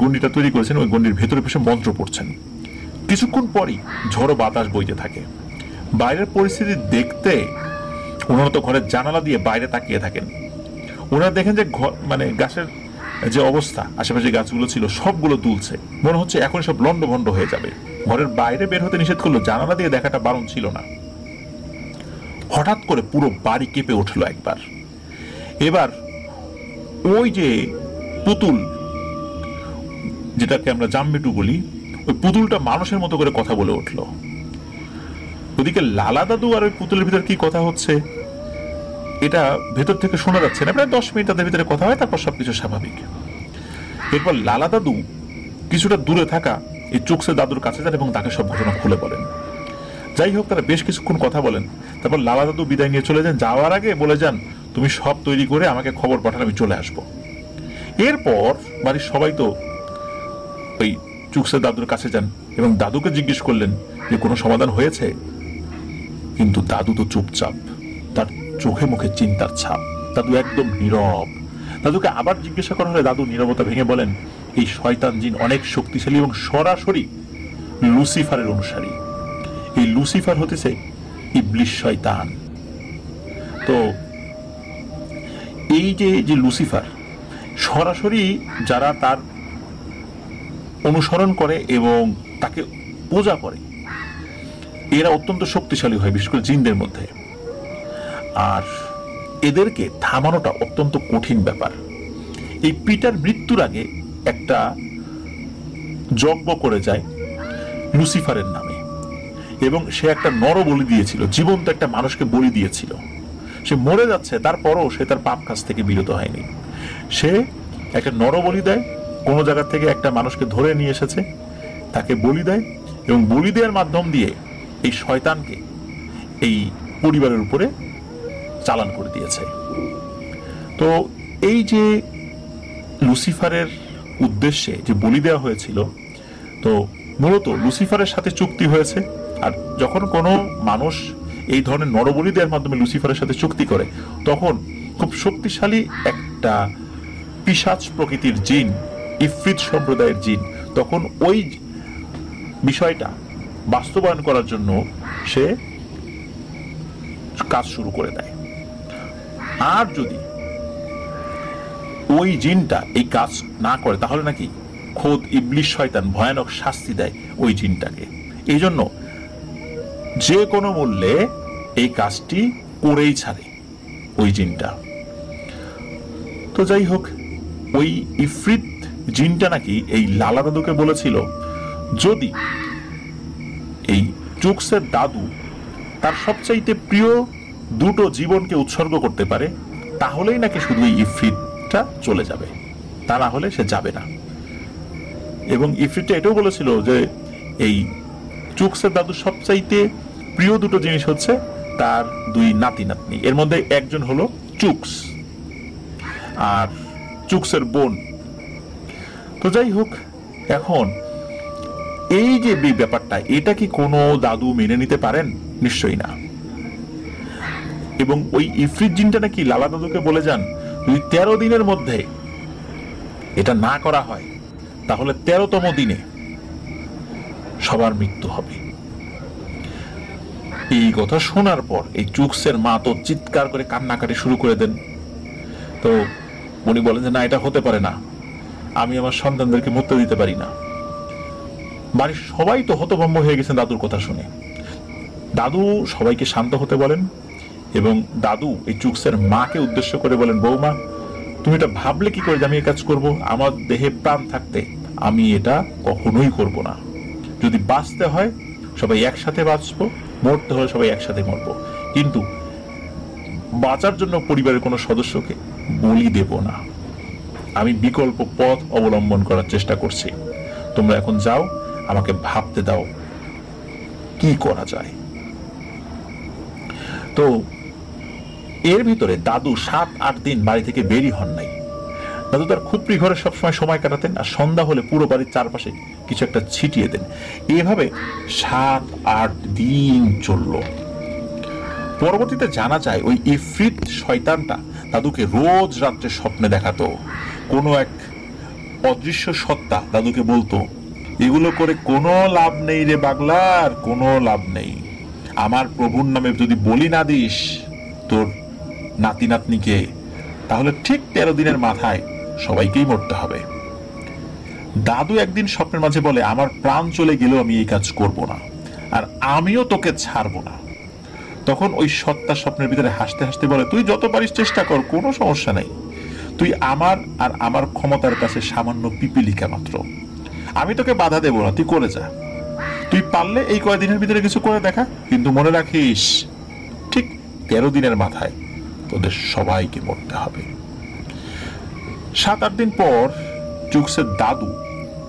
গন্ডিটা তৈরি করেছেন, ওই গন্ডির ভেতরে বসে মন্ত্র পড়ছেন। কিছুক্ষণ পরই ঝড়ো বাতাস বইতে থাকে। বাইরের পরিস্থিতি দেখতে ওনারা তো ঘরের জানালা দিয়ে বাইরে তাকিয়ে থাকেন। ওনারা দেখেন যে মানে গাছের যে অবস্থা, আশেপাশে গাছগুলো ছিল সবগুলো দুলছে, মনে হচ্ছে এখন সব লন্ডভন্ড হয়ে যাবে। ঘরের বাইরে বের হতে নিষেধ করলো, জানালা দিয়ে দেখাটা বারণ ছিল না। হঠাৎ করে পুরো বাড়ি কেঁপে উঠলো একবার। এবার ওই যে পুতুল, যেটাকে আমরা জামবেটু বলি, ওই পুতুলটা মানুষের মতো করে কথা বলে উঠল। ওদিকে লালা দাদু আর ওই পুতুলের ভিতরে কি কথা হচ্ছে এটা ভেতর থেকে শোনা যাচ্ছে না। প্রায় 10 মিনিট তাদের ভিতরে কথা হয়, তারপর সবকিছু স্বাভাবিক। এরপর লালা দাদু কিছুটা দূরে থাকা এই চুকসের দাদুর কাছে যান এবং তাকে সব ঘটনা খুলে বলেন। যাই হোক, তারা বেশ কিছুক্ষণ কথা বলেন। তারপর লালা দাদু বিদায় নিয়ে চলে যান। যাওয়ার আগে বলে যান, তুমি সব তৈরি করে আমাকে খবর পাঠান, আমি চলে আসবো। এরপর বাড়ির সবাই তো ওই চুকসের দাদুর কাছে যান এবং দাদুকে জিজ্ঞেস করলেন যে কোনো সমাধান হয়েছে। কিন্তু দাদু তো চুপচাপ, তার চোখে মুখে চিন্তার ছাপ। দাদু একদম নীরব। দাদুকে আবার জিজ্ঞাসা করা হলে দাদু নীরবতা ভেঙে বলেন, এই শয়তান জিন অনেক শক্তিশালী এবং সরাসরি লুসিফারের অনুসারী। এই লুসিফার হতেছে ইবলিশ শয়তান। তো এই যে লুসিফার সরাসরি যারা তার অনুসরণ করে এবং তাকে পূজা করে, এরা অত্যন্ত শক্তিশালী হয়, বিশেষ করে জিনদের মধ্যে। আর এদেরকে থামানোটা অত্যন্ত কঠিন ব্যাপার। এই পিটার মৃত্যুর আগে একটা যজ্ঞ করে যায় লুসিফারের নামে এবং সে একটা নর বলি দিয়েছিল, জীবন্ত একটা মানুষকে বলি দিয়েছিল। সে মরে যাচ্ছে, তারপরও সে তার পাপ কাজ থেকে বিরত হয়নি। সে একটা নর বলি দেয়, কোনো জায়গা থেকে একটা মানুষকে ধরে নিয়ে এসেছে, তাকে বলি দেয় এবং বলি দেওয়ার মাধ্যম দিয়ে এই শয়তানকে এই পরিবারের উপরে চালান করে দিয়েছে। তো এই যে লুসিফারের উদ্দেশ্যে যে বলি দেওয়া হয়েছিল, তো মূলত লুসিফারের সাথে চুক্তি হয়েছে। আর যখন কোনো মানুষ এই ধরনের নরবলি দেওয়ার মাধ্যমে লুসিফারের সাথে চুক্তি করে, তখন খুব শক্তিশালী একটা পিশাচ প্রকৃতির জিন, ইফরিত সম্প্রদায়ের জিন, তখন ওই বিষয়টা বাস্তবায়ন করার জন্য সে কাজ শুরু করে দেয়। আর যদি ওই জিনটা এই কাজ না করে, তাহলে নাকি খোদ ইবলিশ শয়তান ভয়ানক শাস্তি দেয় ওই জিনটাকে। এই জন্য যে কোনো মূল্যে এই কাজটি করেই ছাড়ে ওই জিনটা। তো যাই হোক, ওই ইফরিত জিনটা নাকি এই লালা দাদুকে বলেছিল, যদি এই চুকসের দাদু তার সবচাইতে প্রিয় দুটো জীবনকে উৎসর্গ করতে পারে, তাহলেই নাকি শুধু এই ইফরিতটা চলে যাবে, তা না হলে সে যাবে না। এবং ইফরিতটা এটাও বলেছিল যে এই চুকসের দাদুর সবচাইতে প্রিয় দুটো জিনিস হচ্ছে তার দুই নাতি নাতনি। এর মধ্যে একজন হলো চুকস আর চুকসের বোন। তো যাই হোক, এখন এই যে ব্যাপারটা, এটা কি কোনো দাদু মেনে নিতে পারেন? নিশ্চয়ই না। এবং ওই ইফরিত জিনটা নাকি লালা দাদুকে বলে যান, যদি 13 দিনের মধ্যে এটা না করা হয়, তাহলে 13তম দিনে সবার মৃত্যু হবে। এই কথা শোনার পর এই চুকসের মা তো চিৎকার করে কান্নাকাটি শুরু করে দেন। তো উনি বলেন যে না, এটা হতে পারে না, আমি আমার সন্তানদেরকে মরতে দিতে পারি না। বাড়ির সবাই তো হতভম্ব হয়ে গেছেন দাদুর কথা শুনে। দাদু সবাইকে শান্ত হতে বলেন এবং দাদু এই চুকসের মাকে উদ্দেশ্য করে বলেন, বৌমা, তুমি এটা ভাবলে কি করে যে আমি এই কাজ করব? আমার দেহে প্রাণ থাকতে আমি এটা কখনোই করব না। যদি বাঁচতে হয় সবাই একসাথে বাঁচবো, মরতে হয় সবাই একসাথে মরবো, কিন্তু বাঁচার জন্য পরিবারের কোনো সদস্যকে বলি দেব না। আমি বিকল্প পথ অবলম্বন করার চেষ্টা করছি। তোমরা এখন যাও, আমাকে ভাবতে দাও কি করা যায়। তো এর ভিতরে দাদু 7-8 দিন বাড়ি থেকে বেরিয়ে হন নাই। দাদু তার খুপড়ি ঘরে সবসময় সময় কাটাতেন, আর সন্ধ্যা হলে পুরো বাড়ির চারপাশে কিছু একটা ছিটিয়ে দেন। এভাবে 7-8 দিন চলল। পরবর্তীতে জানা যায় ওই ইফরিত শয়তানটা দাদুকে রোজ রাত্রে স্বপ্নে দেখাতো। কোনো এক অদৃশ্য সত্তা দাদুকে বলতো, এগুলো করে কোনো লাভ নেই রে পাগলার, কোনো লাভ নেই। আমার প্রভুর নামে যদি বলি না দিস তোর নাতি নাতনিকে, তাহলে ঠিক 13 দিনের মাথায় সবাইকেই মরতে হবে। দাদু একদিন স্বপ্নের মাঝে বলে, আমার প্রাণ চলে গেলেও আমি এই কাজ করব না, আর আমিও তোকে ছাড়বো না। তখন ওই সত্তা স্বপ্নের ভিতরে হাসতে হাসতে বলে, তুই যত পারিস চেষ্টা কর, কোনো সমস্যা নাই। তুই আমার আর আমার ক্ষমতার কাছে সামান্য পিপিলিকা মাত্র। আমি তোকে বাধা দেব না, তুই করে যা। তুই পারলে এই কয়দিনের ভিতরে কিছু করে দেখা, কিন্তু মনে রাখিস ঠিক 13 দিনের মাথায় তোদের সবাইকে মরতে হবে। 7-8 দিন পর চুকসের দাদু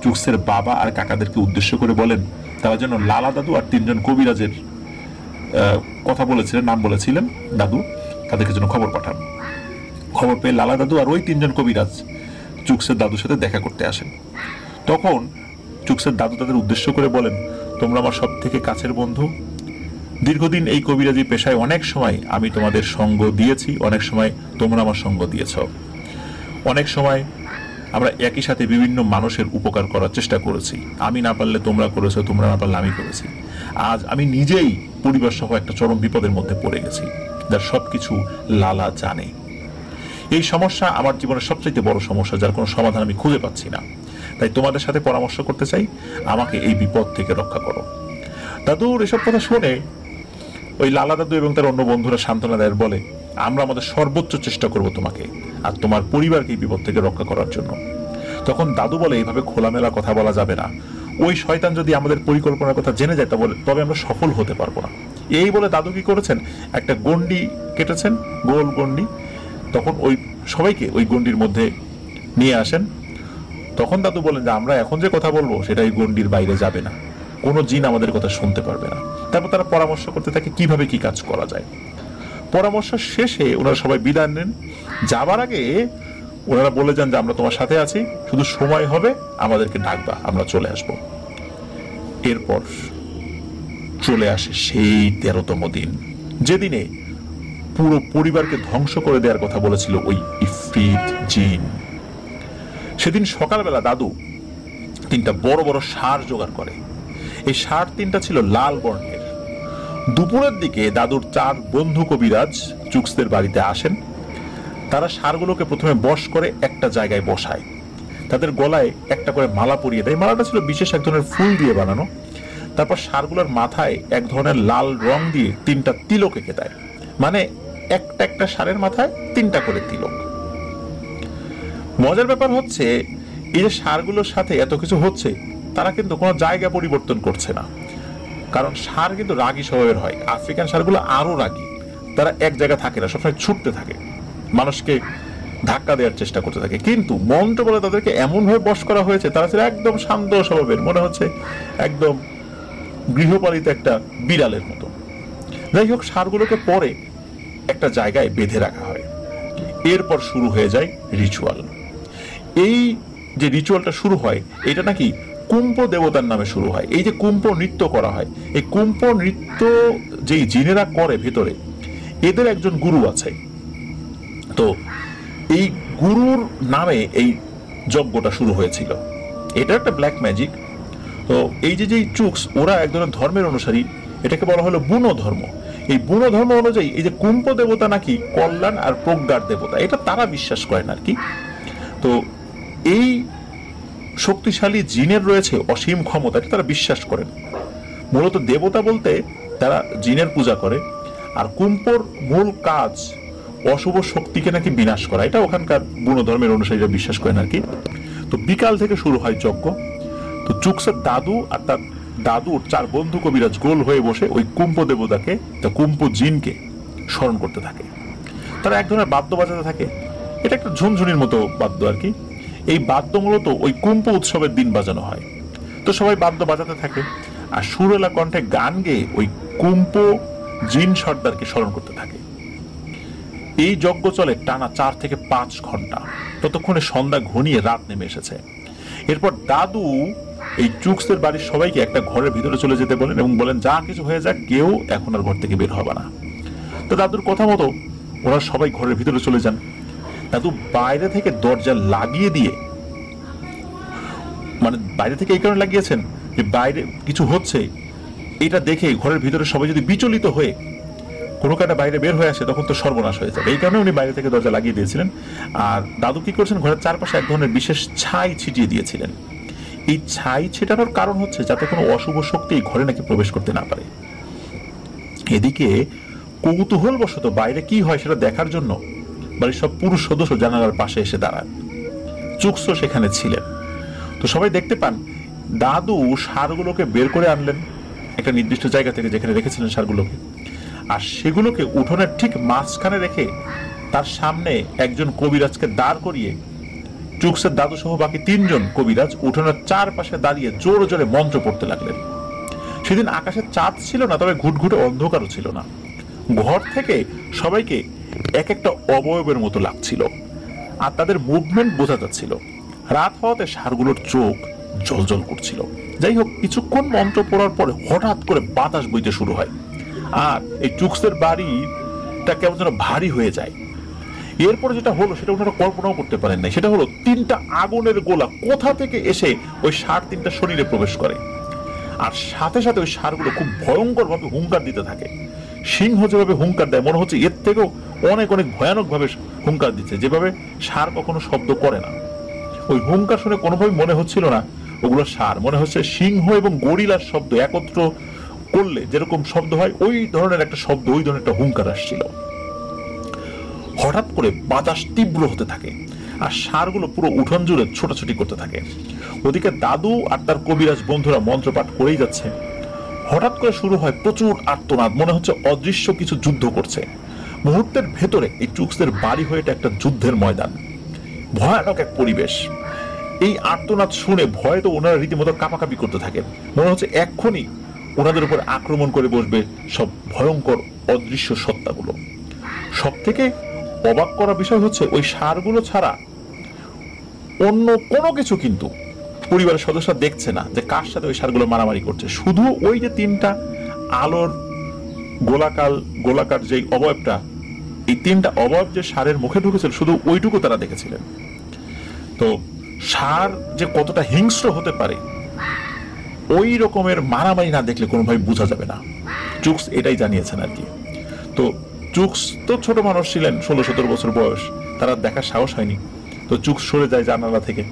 চুকসের বাবা আর কাকাদেরকে উদ্দেশ্য করে বলেন তারা যেন লালা দাদু আর 3 জন কবিরাজের কথা বলেছিলেন, নাম বলেছিলেন দাদু, তাদেরকে যেন খবর পাঠান। খবর পেয়ে লালা দাদু আর ওই 3 জন কবিরাজ চুকসের দাদুর সাথে দেখা করতে আসেন। তখন চুকসের দাদু তাদের উদ্দেশ্য করে বলেন, তোমরা আমার সব থেকে কাছের বন্ধু। দীর্ঘদিন এই কবিরাজি পেশায় অনেক সময় আমি তোমাদের সঙ্গ দিয়েছি, অনেক সময় তোমরা আমার সঙ্গ দিয়েছ। অনেক সময় আমরা একই সাথে বিভিন্ন মানুষের উপকার করার চেষ্টা করেছি। আমি না পারলে তোমরা করেছো, তোমরা না পারলে আমি করেছি। আজ আমি নিজেই পরিবার সহ একটা চরম বিপদের মধ্যে পড়ে গেছি, যার সবকিছু লালা জানে। এই সমস্যা আমার জীবনের সবচেয়ে বড় সমস্যা, যার কোনো সমাধান আমি খুঁজে পাচ্ছি না। তাই তোমাদের সাথে পরামর্শ করতে চাই, আমাকে এই বিপদ থেকে রক্ষা করো। দাদুর এসব কথা শুনে ওই লালা দাদু এবং তার অন্য বন্ধুরা সান্ত্বনা দেয়, বলে, আমরা আমাদের সর্বোচ্চ চেষ্টা করব তোমাকে আর তোমার পরিবারকে এই বিপদ থেকে রক্ষা করার জন্য। তখন দাদু বলে, এইভাবে খোলামেলা কথা বলা যাবে না। ওই শয়তান যদি আমাদের পরিকল্পনার কথা জেনে যায় তবে আমরা সফল হতে পারবো না। এই বলে দাদু কি করেছেন, একটা গন্ডি কেটেছেন, গোল গন্ডি। তখন ওই সবাইকে ওই গন্ডির মধ্যে নিয়ে আসেন। তখন দাদু বলেন যে আমরা এখন যে কথা বলবো সেটা এই গন্ডির বাইরে যাবে না, কোনো জিন আমাদের কথা শুনতে পারবে না। তারপর তারা পরামর্শ করতে থাকে কিভাবে কি কাজ করা যায়। পরামর্শ শেষে ওনারা সবাই বিদায় নেন। যাবার আগে ওনারা বলে যান যে আমরা তোমার সাথে আছি, শুধু সময় হবে আমাদেরকে ডাকবা, আমরা চলে আসব। এরপর চলে আসে সেই 13তম দিন, যেদিনে পুরো পরিবারকে ধ্বংস করে দেওয়ার কথা বলেছিল ওই ইফরিত জিন। সেদিন সকালবেলা দাদু 3টা বড় বড় ষাঁড় জোগাড় করে। এই ষাঁড় 3টা ছিল লাল বর্ণের। দুপুরের দিকে দাদুর 4 বন্ধু কবিরাজ চুকসদের বাড়িতে আসেন। তারা ষাঁড়গুলোকে প্রথমে বশ করে একটা জায়গায় বসায়, তাদের গলায় একটা করে মালা পরিয়ে দেয়। মালাটা ছিল বিশেষ এক ধরনের ফুল দিয়ে বানানো। তারপর ষাঁড়গুলোর মাথায় এক ধরনের লাল রং দিয়ে 3টা তিলক এঁকে দেয়, মানে একটা একটা ষাঁড়ের মাথায় 3টা করে তিলক। মজার ব্যাপার হচ্ছে, এই যে ষাঁড়গুলোর সাথে এত কিছু হচ্ছে, তারা কিন্তু কোনো জায়গা পরিবর্তন করছে না। কারণ ষাঁড় কিন্তু রাগী স্বভাবের হয়। আফ্রিকান ষাঁড়গুলো আরো রাগী, তারা এক জায়গায় থাকে না, সবসময় ছুটতে থাকে, মানুষকে ধাক্কা দেওয়ার চেষ্টা করতে থাকে। কিন্তু মন্ত্র বলে তাদেরকে এমন ভাবে বশ করা হয়েছে, তারা ছিল একদম শান্ত স্বভাবের, মনে হচ্ছে একদম গৃহপালিত একটা বিড়ালের মতো। যাই হোক, ষাঁড়গুলোকে পরে একটা জায়গায় বেঁধে রাখা হয়। এরপর শুরু হয়ে যায় রিচুয়াল। এই যে রিচুয়ালটা শুরু হয়, এটা নাকি কুম্প দেবতার নামে শুরু হয়। এই যে কুম্প নৃত্য করা হয়, এই কুম্প নৃত্য যেই জিনেরা করে ভেতরে, এদের একজন গুরু আছে। তো এই গুরুর নামে এই যজ্ঞটা শুরু হয়েছিল। এটা একটা ব্ল্যাক ম্যাজিক। তো এই যে চুকস, ওরা এক ধরনের ধর্মের অনুসারী, এটাকে বলা হলো বুনো ধর্ম। এই বুনো ধর্ম অনুযায়ী এই যে কুম্প দেবতা নাকি কল্যাণ আর প্রজ্ঞার দেবতা, এটা তারা বিশ্বাস করেন আর কি। তো এই শক্তিশালী জিনের রয়েছে অসীম ক্ষমতা, এটা তারা বিশ্বাস করেন। মূলত দেবতা বলতে তারা জিনের পূজা করে, আর কুম্পর মূল কাজ অশুভ শক্তিকে নাকি বিনাশ করা, এটা ওখানকার বুনো ধর্মের অনুসারীরা বিশ্বাস করেন আর কি। তো বিকাল থেকে শুরু হয় যজ্ঞ। তো চুকসের দাদু আর তার দাদুর 4 বন্ধু কবিরাজ গোল হয়ে বসে ওই কুম্প দেবতাকে, কুম্প জিনকে স্মরণ করতে থাকে। তারা এক ধরনের বাদ্য বাজাতে থাকে, এটা একটা ঝুনঝুনির মতো বাদ্য আর কি। এই বাদ্য মূলত ওই কুম্প উৎসবের দিন বাজানো হয়। তো সবাই বাদ্য বাজাতে থাকে আর সুরেলা কণ্ঠে গান গেয়ে ওই কুম্প জিন সর্দারকে স্মরণ করতে থাকে। এই যজ্ঞ চলে টানা 4 থেকে 5 ঘন্টা। ততক্ষণে সন্ধ্যা ঘনিয়ে রাত নেমে এসেছে। এরপর দাদু এই চুকসের বাড়ির সবাইকে একটা ঘরের ভিতরে চলে যেতে বলেন এবং বলেন, যা কিছু হয়ে যাক, কেউ এখন আর ঘর থেকে বের হবে না। তো দাদুর কথা মতো ওরা সবাই ঘরের ভিতরে চলে যান। দাদু বাইরে থেকে দরজা লাগিয়ে দিয়ে, মানে বাইরে থেকে এই কারণে লাগিয়েছেন যে বাইরে কিছু হচ্ছে এটা দেখে ঘরের ভিতরে সবাই যদি বিচলিত হয়ে কোনো কাটা বাইরে বের হয়ে আসে, তখন তো সর্বনাশ হয়ে যাবে। এই কারণে উনি বাইরে থেকে দরজা লাগিয়ে দিয়েছিলেন। আর দাদু কি করছেন, ঘরের চারপাশে এক ধরনের বিশেষ ছাই ছিটিয়ে দিয়েছিলেন। এই ছাই ছিটানোর কারণ হচ্ছে যাতে কোনো অশুভ শক্তি ঘরে নাকি প্রবেশ করতে না পারে। এদিকে কৌতূহলবশত বাইরে কি হয় সেটা দেখার জন্য বাড়ির সব পুরুষ সদস্য জানালার পাশে এসে দাঁড়ান। চুকসও সেখানে ছিলেন। তো সবাই দেখতে পান দাদু ষাঁড়গুলোকে বের করে আনলেন একটা নির্দিষ্ট জায়গা থেকে যেখানে রেখেছিলেন ষাঁড়গুলোকে, আর সেগুলোকে উঠোনের ঠিক মাঝখানে রেখে তার সামনে একজন কবিরাজকে দাঁড় করিয়ে চুকসের দাদু সহ বাকি 3 জন কবিরাজ উঠোনের চারপাশে দাঁড়িয়ে জোরে জোরে মন্ত্র পড়তে লাগলেন। সেদিন আকাশে চাঁদ ছিল না, তবে ঘুটঘুটে অন্ধকারও ছিল না। ঘর থেকে সবাইকে এক একটা অবয়বের মতো লাগছিল, আর তাদের মুভমেন্ট বোঝা যাচ্ছিল। রাত হওয়াতে ষাঁড়গুলোর চোখ জলজল করছিল। যাই হোক, কিছুক্ষণ মন্ত্র পড়ার পরে হঠাৎ করে বাতাস বইতে শুরু হয়, আর এই চুকসের বাড়িটা কেমন যেন ভারী হয়ে যায়। এরপরে যেটা হলো সেটা ওনারা কল্পনাও করতে পারেন না। সেটা হলো 3টা আগুনের গোলা কোথা থেকে এসে ওই ষাঁড় 3টা শরীরে প্রবেশ করে, আর সাথে সাথে ওই ষাঁড়গুলো খুব ভয়ঙ্কর ভাবে হুঙ্কার দিতে থাকে। সিংহ যেভাবে হুঙ্কার দেয় মনে হচ্ছে এর থেকেও অনেক অনেক ভয়ানক ভাবে হুঙ্কার দিচ্ছে, যেভাবে ষাঁড় কখনো শব্দ করে না। ওই হুঙ্কার শুনে কোনোভাবেই মনে হচ্ছিল না ওগুলো ষাঁড়, মনে হচ্ছে সিংহ এবং গরিলার শব্দ একত্র করলে যেরকম শব্দ হয় ওই ধরনের একটা শব্দ, ওই ধরনের একটা হুঙ্কার আসছিল। হঠাৎ করে বাতাস তীব্র হতে থাকে, আর ষাঁড়গুলো পুরো উঠোন জুড়ে ছোটাছুটি করতে থাকে। ওদিকে দাদু আর তার কবিরাজ বন্ধুরা মন্ত্রপাঠ করেই যাচ্ছে। হঠাৎ করে শুরু হয় প্রচুর আর্তনাদ, মনে হচ্ছে অদৃশ্য কিছু যুদ্ধ করছে। মুহূর্তের ভেতরে এই চুকসদের বাড়ি হয়ে একটা যুদ্ধের ময়দান, ভয়ানক এক পরিবেশ। এই আর্তনাদ শুনে ভয়ে তো ওনারা রীতিমতো কাঁপাকাঁপি করতে থাকেন। মনে হচ্ছে এক্ষুনি ওনাদের উপর আক্রমণ করে বসবে সব ভয়ঙ্কর অদৃশ্য সত্তাগুলো। সব থেকে অবাক করা বিষয় হচ্ছে ওই ষাঁড়গুলো ছাড়া অন্য কোনো কিছু কিন্তু পরিবারের সদস্যরা দেখছে না যে কার সাথে ওই ষাঁড়গুলো মারামারি করছে। শুধু ওই যে 3টা আলোর গোলাকার যে অবয়বটা, এই 3টা অবয়ব যে ষাঁড়ের মুখে ঢুকেছিল শুধু ওইটুকু তারা দেখেছিলেন। তো ষাঁড় যে কতটা হিংস্র হতে পারে ওই রকমের মারামারি না দেখলে কোনোভাবে বোঝা যাবে না। চুকস এটাই জানিয়েছেন আর কি। তো চুকস তো ছোট মানুষ ছিলেন, 16-17 বছর বয়স, তারা দেখার সাহস হয়নি। তো চুকস সরে যায় জানালা থেকে।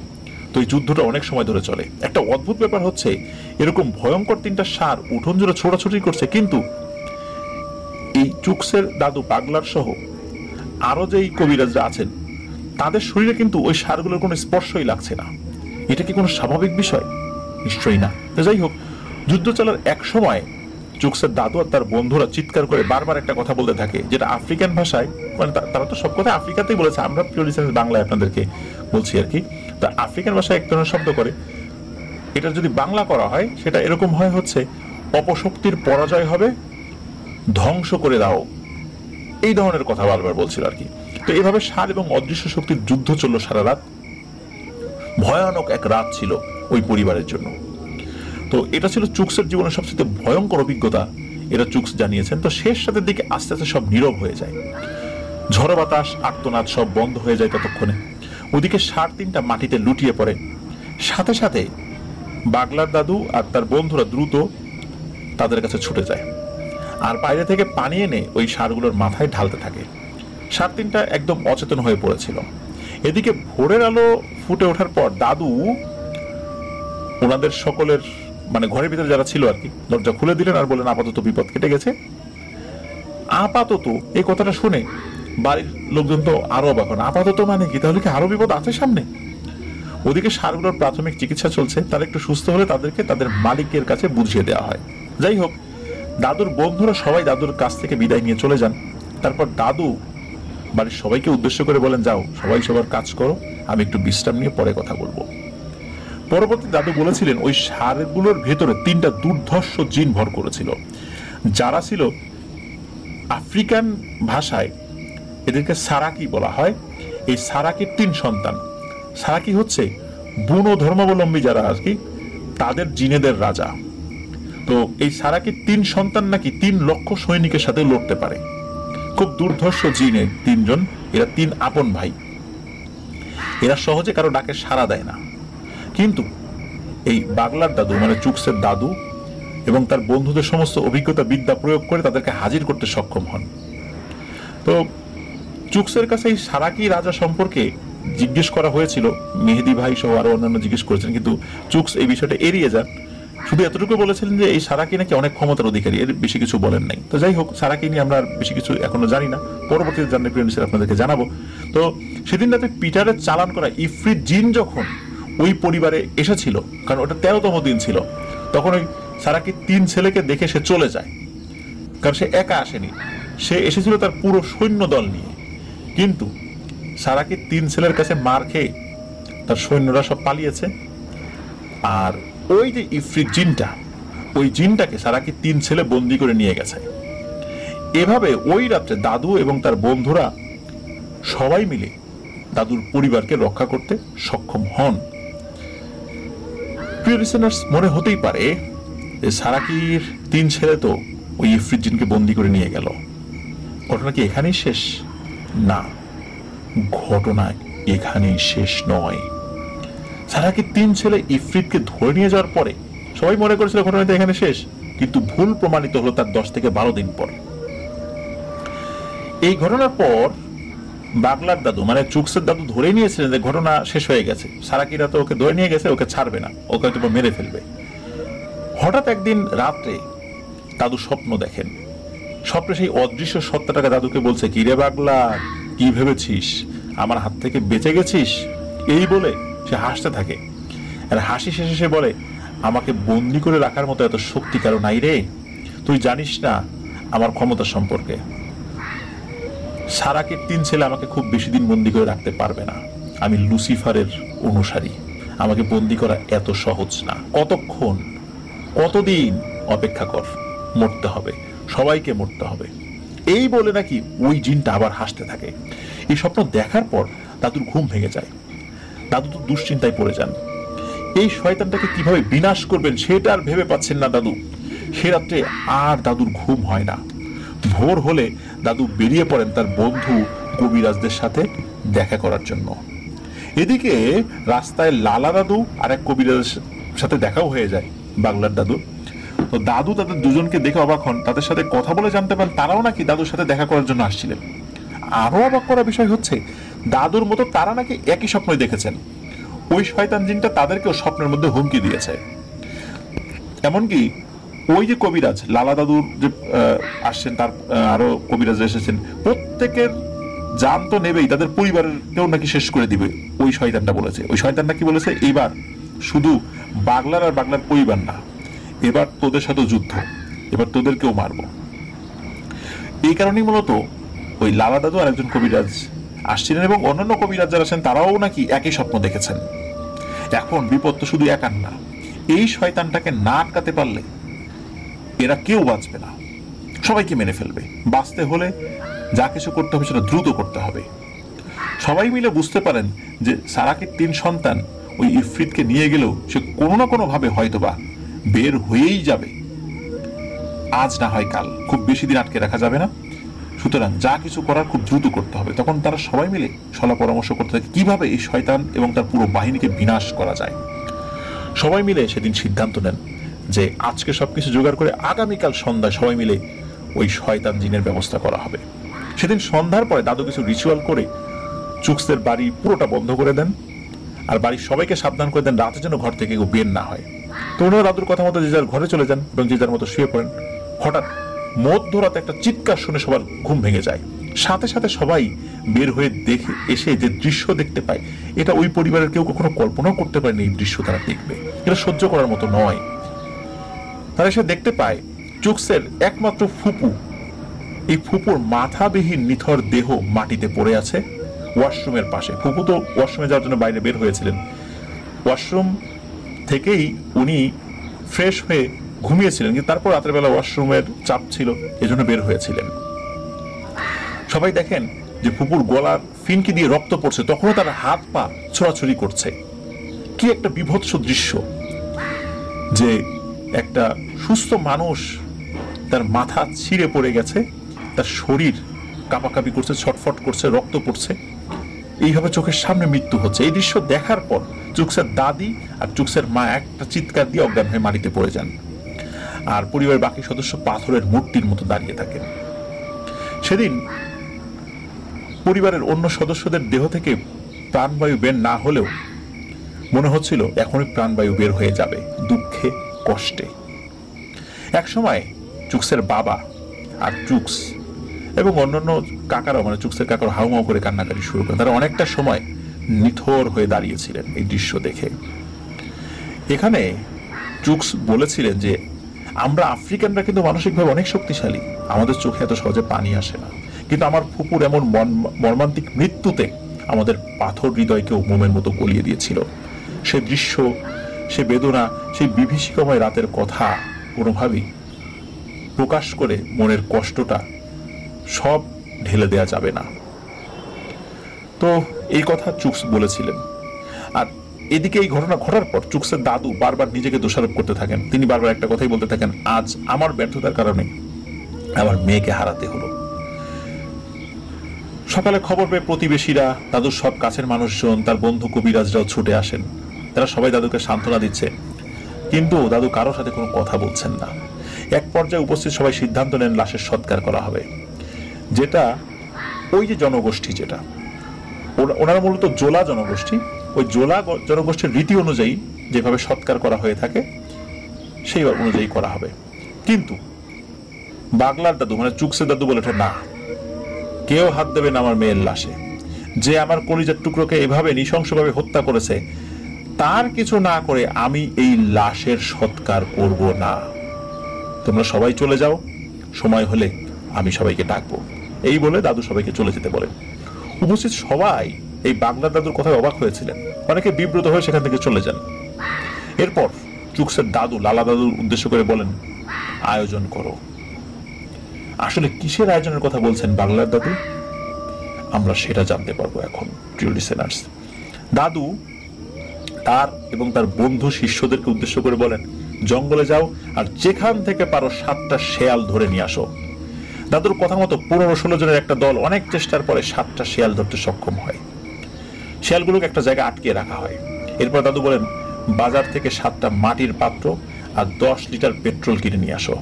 তো এই যুদ্ধটা অনেক সময় ধরে চলে। একটা অদ্ভুত ব্যাপার হচ্ছে এরকম ভয়ঙ্কর 3টা ষাঁড় উঠোন জুড়ে ছোটাছুটি করছে, কিন্তু এই চুকসের দাদু পাগলার সহ আরো যেই কবিরাজরা আছেন তাদের শরীরে কিন্তু ওই ষাঁড়গুলোর কোনো স্পর্শই লাগছে না। এটা কি কোনো স্বাভাবিক বিষয়? নিশ্চয়ই না। তো যাই হোক, যুদ্ধ চলার এক সময় চুকসের দাদু আর তার বন্ধুরা চিৎকার করে বারবার একটা কথা বলতে থাকে, যেটা আফ্রিকান ভাষায়, মানে তারা তো সব কথা আফ্রিকাতেই বলেছে, আমরা পিওর বাংলায় আপনাদেরকে বলছি আর কি। তা আফ্রিকান ভাষায় এক ধরনের শব্দ করে, এটা যদি বাংলা করা হয় সেটা এরকম হয় হচ্ছে, অপশক্তির পরাজয় হবে, ধ্বংস করে দাও, এই ধরনের কথা বারবার বলছিল আর কি। তো এইভাবে ষাঁড় এবং অদৃশ্য শক্তির যুদ্ধ চলল সারা রাত। ভয়ানক এক রাত ছিল ওই পরিবারের জন্য। তো এটা ছিল চুকসের জীবনের সবচেয়ে ভয়ঙ্কর অভিজ্ঞতা, এটা চুকস জানিয়েছেন। তো শেষ রাতের দিকে আস্তে আস্তে সব নীরব হয়ে যায়, ঝড় বাতাস আর্তনাদ সব বন্ধ হয়ে যায় ততক্ষণে। ওদিকে ষাঁড় 3টা মাটিতে লুটিয়ে পড়ে। সাথে সাথে বাগলার দাদু আর তার বন্ধুরা দ্রুত তাদের কাছে ছুটে যায়, আর বাইরে থেকে পানি এনে ওই ষাঁড়গুলোর মাথায় ঢালতে থাকে। ষাঁড় 3টা একদম অচেতন হয়ে পড়েছিল। এদিকে ভোরের আলো ফুটে ওঠার পর দাদু ওনাদের সকলের, মানে ঘরের ভিতরে যারা ছিল আর কি, দরজা খুলে দিলেন আর বললেন আপাতত বিপদ কেটে গেছে। আপাতত এই কথাটা শুনে বাড়ির লোকজন তো আরো অবাক হন। আপাতত মানে কি? তাহলে কি আরো বিপদ আছে সামনে? ওদিকে ষাঁড়গুলোর প্রাথমিক চিকিৎসা চলছে, তারা একটু সুস্থ হলে তাদেরকে তাদের মালিকের কাছে বুঝিয়ে দেওয়া হয়। যাই হোক, দাদুর বন্ধুরা সবাই দাদুর কাছ থেকে বিদায় নিয়ে চলে যান। তারপর দাদু বাড়ির সবাইকে উদ্দেশ্য করে বলেন, যাও সবাই সবার কাজ করো, আমি একটু বিশ্রাম নিয়ে পরে কথা বলবো। পরবর্তী দাদু বলেছিলেন ওই ষাঁড়গুলোর ভেতরে 3টা দুর্ধর্ষ জিন ভর করেছিল, যারা ছিল আফ্রিকান ভাষায় এদেরকে সারাকি বলা হয়। এই সারাকির 3 সন্তান। সারাকি হচ্ছে বুনো ধর্মাবলম্বী যারা আর কি, তাদের জিনেদের রাজা। তো এই সারাকির 3 সন্তান নাকি 3 লক্ষ সৈনিকের সাথে লড়তে পারে। খুব দুর্ধর্ষ জিনের 3 জন, এরা 3 আপন ভাই। এরা সহজে কারো ডাকে সাড়া দেয় না, কিন্তু এই বাগলার দাদু মানে চুকসের দাদু এবং তার বন্ধুদের সমস্ত অভিজ্ঞতা বিদ্যা প্রয়োগ করে তাদেরকে হাজির করতে সক্ষম হন। তো চুকসের কাছে এই সারাকি রাজা সম্পর্কে জিজ্ঞেস করা হয়েছিল, মেহেদি ভাই সহ আরো অন্যান্য জিজ্ঞেস করেছেন, কিন্তু চুকস এই বিষয়টা এড়িয়ে যান। শুধু এতটুকু বলেছিলেন যে এই সারাকি নাকি অনেক ক্ষমতার অধিকারী, এর বেশি কিছু বলেন নাই। তো যাই হোক, সারাকি নিয়ে আমরা আর বেশি কিছু এখনো জানি না, পরবর্তীতে জানলে প্রিয় আপনাদেরকে জানাবো। তো সেদিন রাতে পিটারের চালান করা ইফরিত জিন যখন ওই পরিবারে এসেছিল, কারণ ওটা 13তম দিন ছিল, তখন ওই সারাকি 3 ছেলেকে দেখে সে চলে যায়। কারণ সে একা আসেনি, সে এসেছিল তার পুরো সৈন্য দল নিয়ে। কিন্তু সারাকি 3 ছেলের কাছে মার খেয়ে তার সৈন্যরা সব পালিয়েছে। আর ওই যে ইফরিত জিনটা, ওই জিনটাকে সারাকি 3 ছেলে বন্দি করে নিয়ে গেছে। এভাবে ওই রাত্রে দাদু এবং তার বন্ধুরা সবাই মিলে দাদুর পরিবারকে রক্ষা করতে সক্ষম হন। প্রিয় লিসেনার্স, মনে হতেই পারে যে সারাকির 3 ছেলে তো ওই ইফরিত জিনকে বন্দি করে নিয়ে গেল, ঘটনা কি এখানেই শেষ? না, ঘটনা এখানেই শেষ নয়। সারাকির 3 ছেলে ইফরিতকে ধরে নিয়ে যাওয়ার পরে সবাই মনে করেছিল ঘটনাটা এখানে শেষ, কিন্তু ভুল প্রমাণিত হলো তার 10 থেকে 12 দিন পর। এই ঘটনার পর বাগলার দাদু মানে চুকসের দাদু ধরে নিয়েছিলেন যে ঘটনা শেষ হয়ে গেছে, সারাকিরা তো ওকে ধরে নিয়ে গেছে, ওকে ছাড়বে না, ওকে হয়তো মেরে ফেলবে। হঠাৎ একদিন রাত্রে দাদু স্বপ্ন দেখেন। স্বপ্নে সেই অদৃশ্য সত্তাটাকে দাদুকে বলছে, কি রে বাগলা, কি ভেবেছিস আমার হাত থেকে বেঁচে গেছিস? এই বলে সে হাসতে থাকে। আর হাসি শেষে সে বলে, আমাকে বন্দি করে রাখার মতো এত শক্তি কারো নাই রে, তুই জানিস না আমার ক্ষমতা সম্পর্কে। সারাকির 3 ছেলে আমাকে খুব বেশি দিন বন্দি করে রাখতে পারবে না, আমি লুসিফারের অনুসারী, আমাকে বন্দি করা এত সহজ না। কতক্ষণ, কতদিন অপেক্ষা কর, মরতে হবে, সবাইকে মরতে হবে। এই বলে নাকি ওই জিনটা আবার হাসতে থাকে। এই স্বপ্ন দেখার পর দাদুর ঘুম ভেঙে যায়। দাদু তো দুশ্চিন্তায় পড়ে যান। এই শয়তানটাকে কিভাবে বিনাশ করবেন সেটা আর ভেবে পাচ্ছেন না দাদু। সে রাত্রে আর দাদুর ঘুম হয় না। ভোর হলে দাদু বেরিয়ে পড়েন তার বন্ধু কবিরাজদের সাথে দেখা করার জন্য। এদিকে রাস্তায় লালা দাদু আর এক কবিরাজের সাথে দেখাও হয়ে যায় বাংলার দাদু। তো দাদু তাদের দুজনকে দেখে অবাক হন, তাদের সাথে কথা বলে জানতে পারেন তারাও নাকি দাদুর সাথে দেখা করার জন্য আসছিলেন। আরো অবাক করা বিষয় হচ্ছে, দাদুর মতো তারা নাকি একই স্বপ্নই দেখেছেন। ওই শয়তান জিনটা তাদেরকেও স্বপ্নের মধ্যে হুমকি দিয়েছে। এমনকি ওই যে কবিরাজ লালা দাদুর যে আসছেন, তার আরো কবিরাজ এসেছেন, প্রত্যেকের জান তো নেবেই, তাদের পরিবারের কেউ নাকি শেষ করে দিবে ওই শয়তানটা বলেছে। ওই শয়তানটা কি বলেছে, এইবার শুধু বাগলার আর বাগলার পরিবার না, এবার তোদের সাথে যুদ্ধ, এবার তোদেরকেও মারবো। এই কারণেই মূলত ওই লালা দাদু আর একজন কবিরাজ আসছিলেন, এবং অন্যান্য কবিরাজ যারা আছেন তারাও নাকি একই স্বপ্ন দেখেছেন। এখন বিপদ তো শুধু একার না, এই শয়তানটাকে না আটকাতে পারলে এরা কেউ বাঁচবে না, সবাইকে মেরে ফেলবে। বাঁচতে হলে যা কিছু করতে হবে সেটা দ্রুত করতে হবে। সবাই মিলে বুঝতে পারেন যে সারাকির 3 সন্তান ওই ইফরিতকে নিয়ে গেলেও সে কোনো না কোনো ভাবে হয়তোবা বের হয়েই যাবে, আজ না হয় কাল, খুব বেশি দিন আটকে রাখা যাবে না। সুতরাং যা কিছু করার খুব দ্রুত করতে হবে। তখন তারা সবাই মিলে সলা পরামর্শ করতে থাকে কিভাবে এই শয়তান এবং তার পুরো বাহিনীকে বিনাশ করা যায়। সবাই মিলে সেদিন সিদ্ধান্ত নেন যে আজকে সবকিছু জোগাড় করে আগামীকাল সন্ধ্যায় সবাই মিলে ওই শয়তান জিনের ব্যবস্থা করা হবে। সেদিন সন্ধ্যার পরে দাদু কিছু রিচুয়াল করে চুক্সদের বাড়ি পুরোটা বন্ধ করে দেন, আর বাড়ির সবাইকে সাবধান করে দেন রাতে যেন ঘর থেকে কেউ বের না হয়। তো ওনারা দাদুর কথা মতো যে যার ঘরে চলে যান এবং যে যার মতো শুয়ে পড়েন। হঠাৎ মধ্যরাতে একটা চিৎকার শুনে সবার ঘুম ভেঙে যায়। সাথে সাথে সবাই বের হয়ে দেখে এসে যে দৃশ্য দেখতে পায়, এটা ওই পরিবারের কেউ কখনো কল্পনাও করতে পারেনি এই দৃশ্য তারা দেখবে। এটা সহ্য করার মতো নয়। তারা এসে দেখতে পায় চুক্সের একমাত্র ফুপু, এই ফুপুর মাথাবিহীন নিথর দেহ মাটিতে পড়ে আছে ওয়াশরুমের পাশে। ফুপু তো ওয়াশরুমে যাওয়ার জন্য বাইরে বের হয়েছিলেন, ওয়াশরুম থেকেই উনি ফ্রেশ হয়ে ঘুমিয়েছিলেন, কিন্তু তারপর রাতের বেলা ওয়াশরুমের চাপ ছিল, এজন্য বের হয়েছিলেন। সবাই দেখেন যে ফুপুর গলার ফিনকি দিয়ে রক্ত পড়ছে, তখনও তার হাত পা ছোড়াছুড়ি করছে। কি একটা বিভৎস দৃশ্য যে একটা সুস্থ মানুষ, তার মাথা ছিঁড়ে পড়ে গেছে, তার শরীর কাঁপাকাঁপি করছে, ছটফট করছে, রক্ত পড়ছে, এইভাবে চোখের সামনে মৃত্যু হচ্ছে। এই দৃশ্য দেখার পর চুক্সের দাদি আর চুক্সের মা একটা চিৎকার দিয়ে অজ্ঞান হয়ে মাটিতে পড়ে যান, আর পরিবারের বাকি সদস্য পাথরের মূর্তির মতো দাঁড়িয়ে থাকেন। সেদিন পরিবারের অন্য সদস্যদের দেহ থেকে প্রাণবায়ু বের না হলেও মনে হচ্ছিল এখনই প্রাণবায়ু বের হয়ে যাবে। দুঃখে কষ্টে। এক সময় চুকসের বাবা আর চুকস এবং অন্যান্য কাকারাও, মানে চুকসের কাকারা হাউমাউ করে কান্নাকাটি শুরু করেন। তারা অনেকটা সময় নিথর হয়ে দাঁড়িয়েছিলেন এই দৃশ্য দেখে। এখানে চুকস বলেছিলেন যে আমরা আফ্রিকানরা কিন্তু মানসিকভাবে অনেক শক্তিশালী, আমাদের চোখে এত সহজে পানি আসে না, কিন্তু আমার ফুপুর এমন মর্মান্তিক মৃত্যুতে আমাদের পাথর হৃদয়কেও মোমের মতো গলিয়ে দিয়েছিল। সে দৃশ্য, সে বেদনা, সেই বিভীষিকাময় রাতের কথা কোনোভাবেই প্রকাশ করে মনের কষ্টটা সব ঢেলে দেয়া যাবে না। তো এই কথা চুকস বলেছিলেন। আর এদিকে এই ঘটনা ঘটার পর চুকসের দাদু বারবার নিজেকে দোষারোপ করতে থাকেন। তিনি বারবার একটা কথাই বলতে থাকেন, আজ আমার ব্যর্থতার কারণে আমার মেয়েকে হারাতে হলো। সকালে খবর পেয়ে প্রতিবেশীরা, দাদুর সব কাছের মানুষজন, তার বন্ধু কবিরাজরাও ছুটে আসেন। তারা সবাই দাদুকে সান্ত্বনা দিচ্ছে, কিন্তু দাদু কারোর সাথে কোনো কথা বলছেন না। এক পর্যায়ে উপস্থিত সবাই সিদ্ধান্ত নেন লাশের সৎকার করা হবে, যেটা ওই যে জনগোষ্ঠী, যেটা ওনারা মূলত জোলা জনগোষ্ঠী, ওই জোলা জনগোষ্ঠীর রীতি অনুযায়ী যেভাবে সৎকার করা হয়ে থাকে সেই অনুযায়ী করা হবে। কিন্তু বাগলার দাদু, মানে চুকসের দাদু বলে ওঠে, না, কেউ হাত দেবে না আমার মেয়ের লাশে। যে আমার কলিজার টুকরোকে এভাবে নৃশংসভাবে হত্যা করেছে, তার কিছু না করে আমি এই লাশের সৎকার করব না। তোমরা সবাই চলে যাও, সময় হলে আমি সবাইকে ডাকবো। এই বলে দাদু সবাইকে চলে যেতে বলেন। উপস্থিত সবাই এই বাংলার দাদুর কথায় অবাক হয়েছিলেন, অনেকে বিব্রত হয়ে সেখান থেকে চলে যান। এরপর চুকসের দাদু লালা দাদুর উদ্দেশ্য করে বলেন, আয়োজন করো। আসলে কিসের আয়োজনের কথা বলছেন বাংলার দাদু, আমরা সেটা জানতে পারবো এখন, প্রিয় লিসেনার্স। দাদু তার এবং তার বন্ধু শিষ্যদেরকে উদ্দেশ্য করে বলেন, জঙ্গলে যাও আর যেখান থেকে পারো 7টা শেয়াল ধরে নিয়ে আসো। দাদুর কথা মতো 15-16 জনের একটা দল অনেক চেষ্টার পরে 7টা শেয়াল ধরতে সক্ষম হয়। শেয়ালগুলোকে একটা জায়গায় আটকে রাখা হয়। এরপর দাদু বলেন, বাজার থেকে 7টা মাটির পাত্র আর 10 লিটার পেট্রোল কিনে নিয়ে আসো।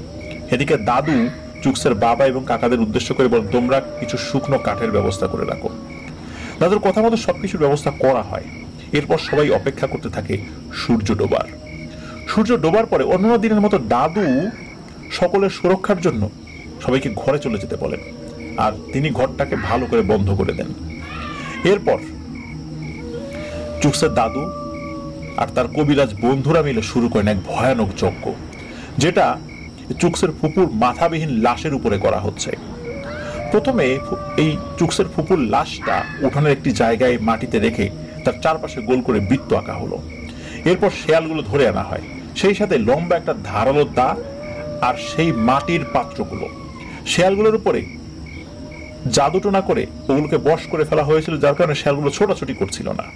এদিকে দাদু চুকসের বাবা এবং কাকাদের উদ্দেশ্য করে বলেন, তোমরা কিছু শুকনো কাঠের ব্যবস্থা করে রাখো। দাদুর কথা মতো সবকিছুর ব্যবস্থা করা হয়। এরপর সবাই অপেক্ষা করতে থাকে সূর্য ডোবার। সূর্য ডোবার পরে অন্যান্য দিনের মতো দাদু সকলের সুরক্ষার জন্য সবাইকে ঘরে চলে যেতে বলেন, আর তিনি ঘরটাকে ভালো করে বন্ধ করে দেন। এরপর চুকসের দাদু আর তার কবিরাজ বন্ধুরা মিলে শুরু করেন এক ভয়ানক যজ্ঞ, যেটা চুকসের ফুপুর মাথাবিহীন লাশের উপরে করা হচ্ছে। প্রথমে এই চুকসের ফুপুর লাশটা উঠানের একটি জায়গায় মাটিতে রেখে তার চারপাশে গোল করে বৃত্ত আঁকা হলো। এরপর শেয়ালগুলো ধরে আনা হয়, সেই সাথে লম্বা একটা ধারালো দা আর সেই মাটির পাত্রগুলো। শেয়ালগুলোর উপরে জাদুটোনা করে ওগুলোকে বশ করে ফেলা হয়েছিল, যার কারণে শেয়ালগুলো ছোটাছুটি করছিল না।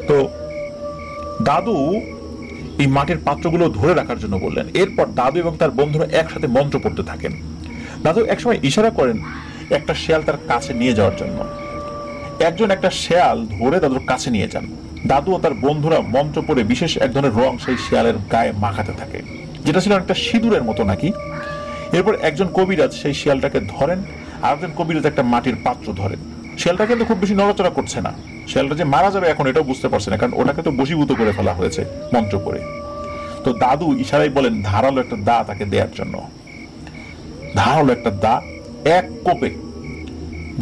তো দাদু এই মাটির পাত্রগুলো ধরে রাখার জন্য বললেন। এরপর দাদু এবং তার বন্ধুরা একসাথে মন্ত্র পড়তে থাকেন। দাদু একসময় ইশারা করেন একটা শেয়াল তার কাছে নিয়ে যাওয়ার জন্য। একজন একটা শেয়াল ধরে দাদুর কাছে নিয়ে যান। দাদু ও তার বন্ধুরা মন্ত্র পড়ে বিশেষ এক ধরনের রং সেই শেয়ালের গায়ে মাখাতে থাকে, যেটা ছিল একটা সিঁদুরের মতো নাকি। এরপর একজন কবিরাজ সেই শিয়ালটাকে ধরেন, আর একজন কবিরাজ একটা মাটির পাত্র ধরেন। শিয়ালটা কিন্তু খুব বেশি নড়াচড়া করছে না। শিয়ালটা যে মারা যাবে এখন এটাও বুঝতে পারছে না, কারণ ওটাকে তো বশীভূত করে ফেলা হয়েছে মন্ত্র পড়ে। তো দাদু ইশারায় বলেন ধারালো একটা দা তাকে দেওয়ার জন্য। ধারালো একটা দা, এক কোপে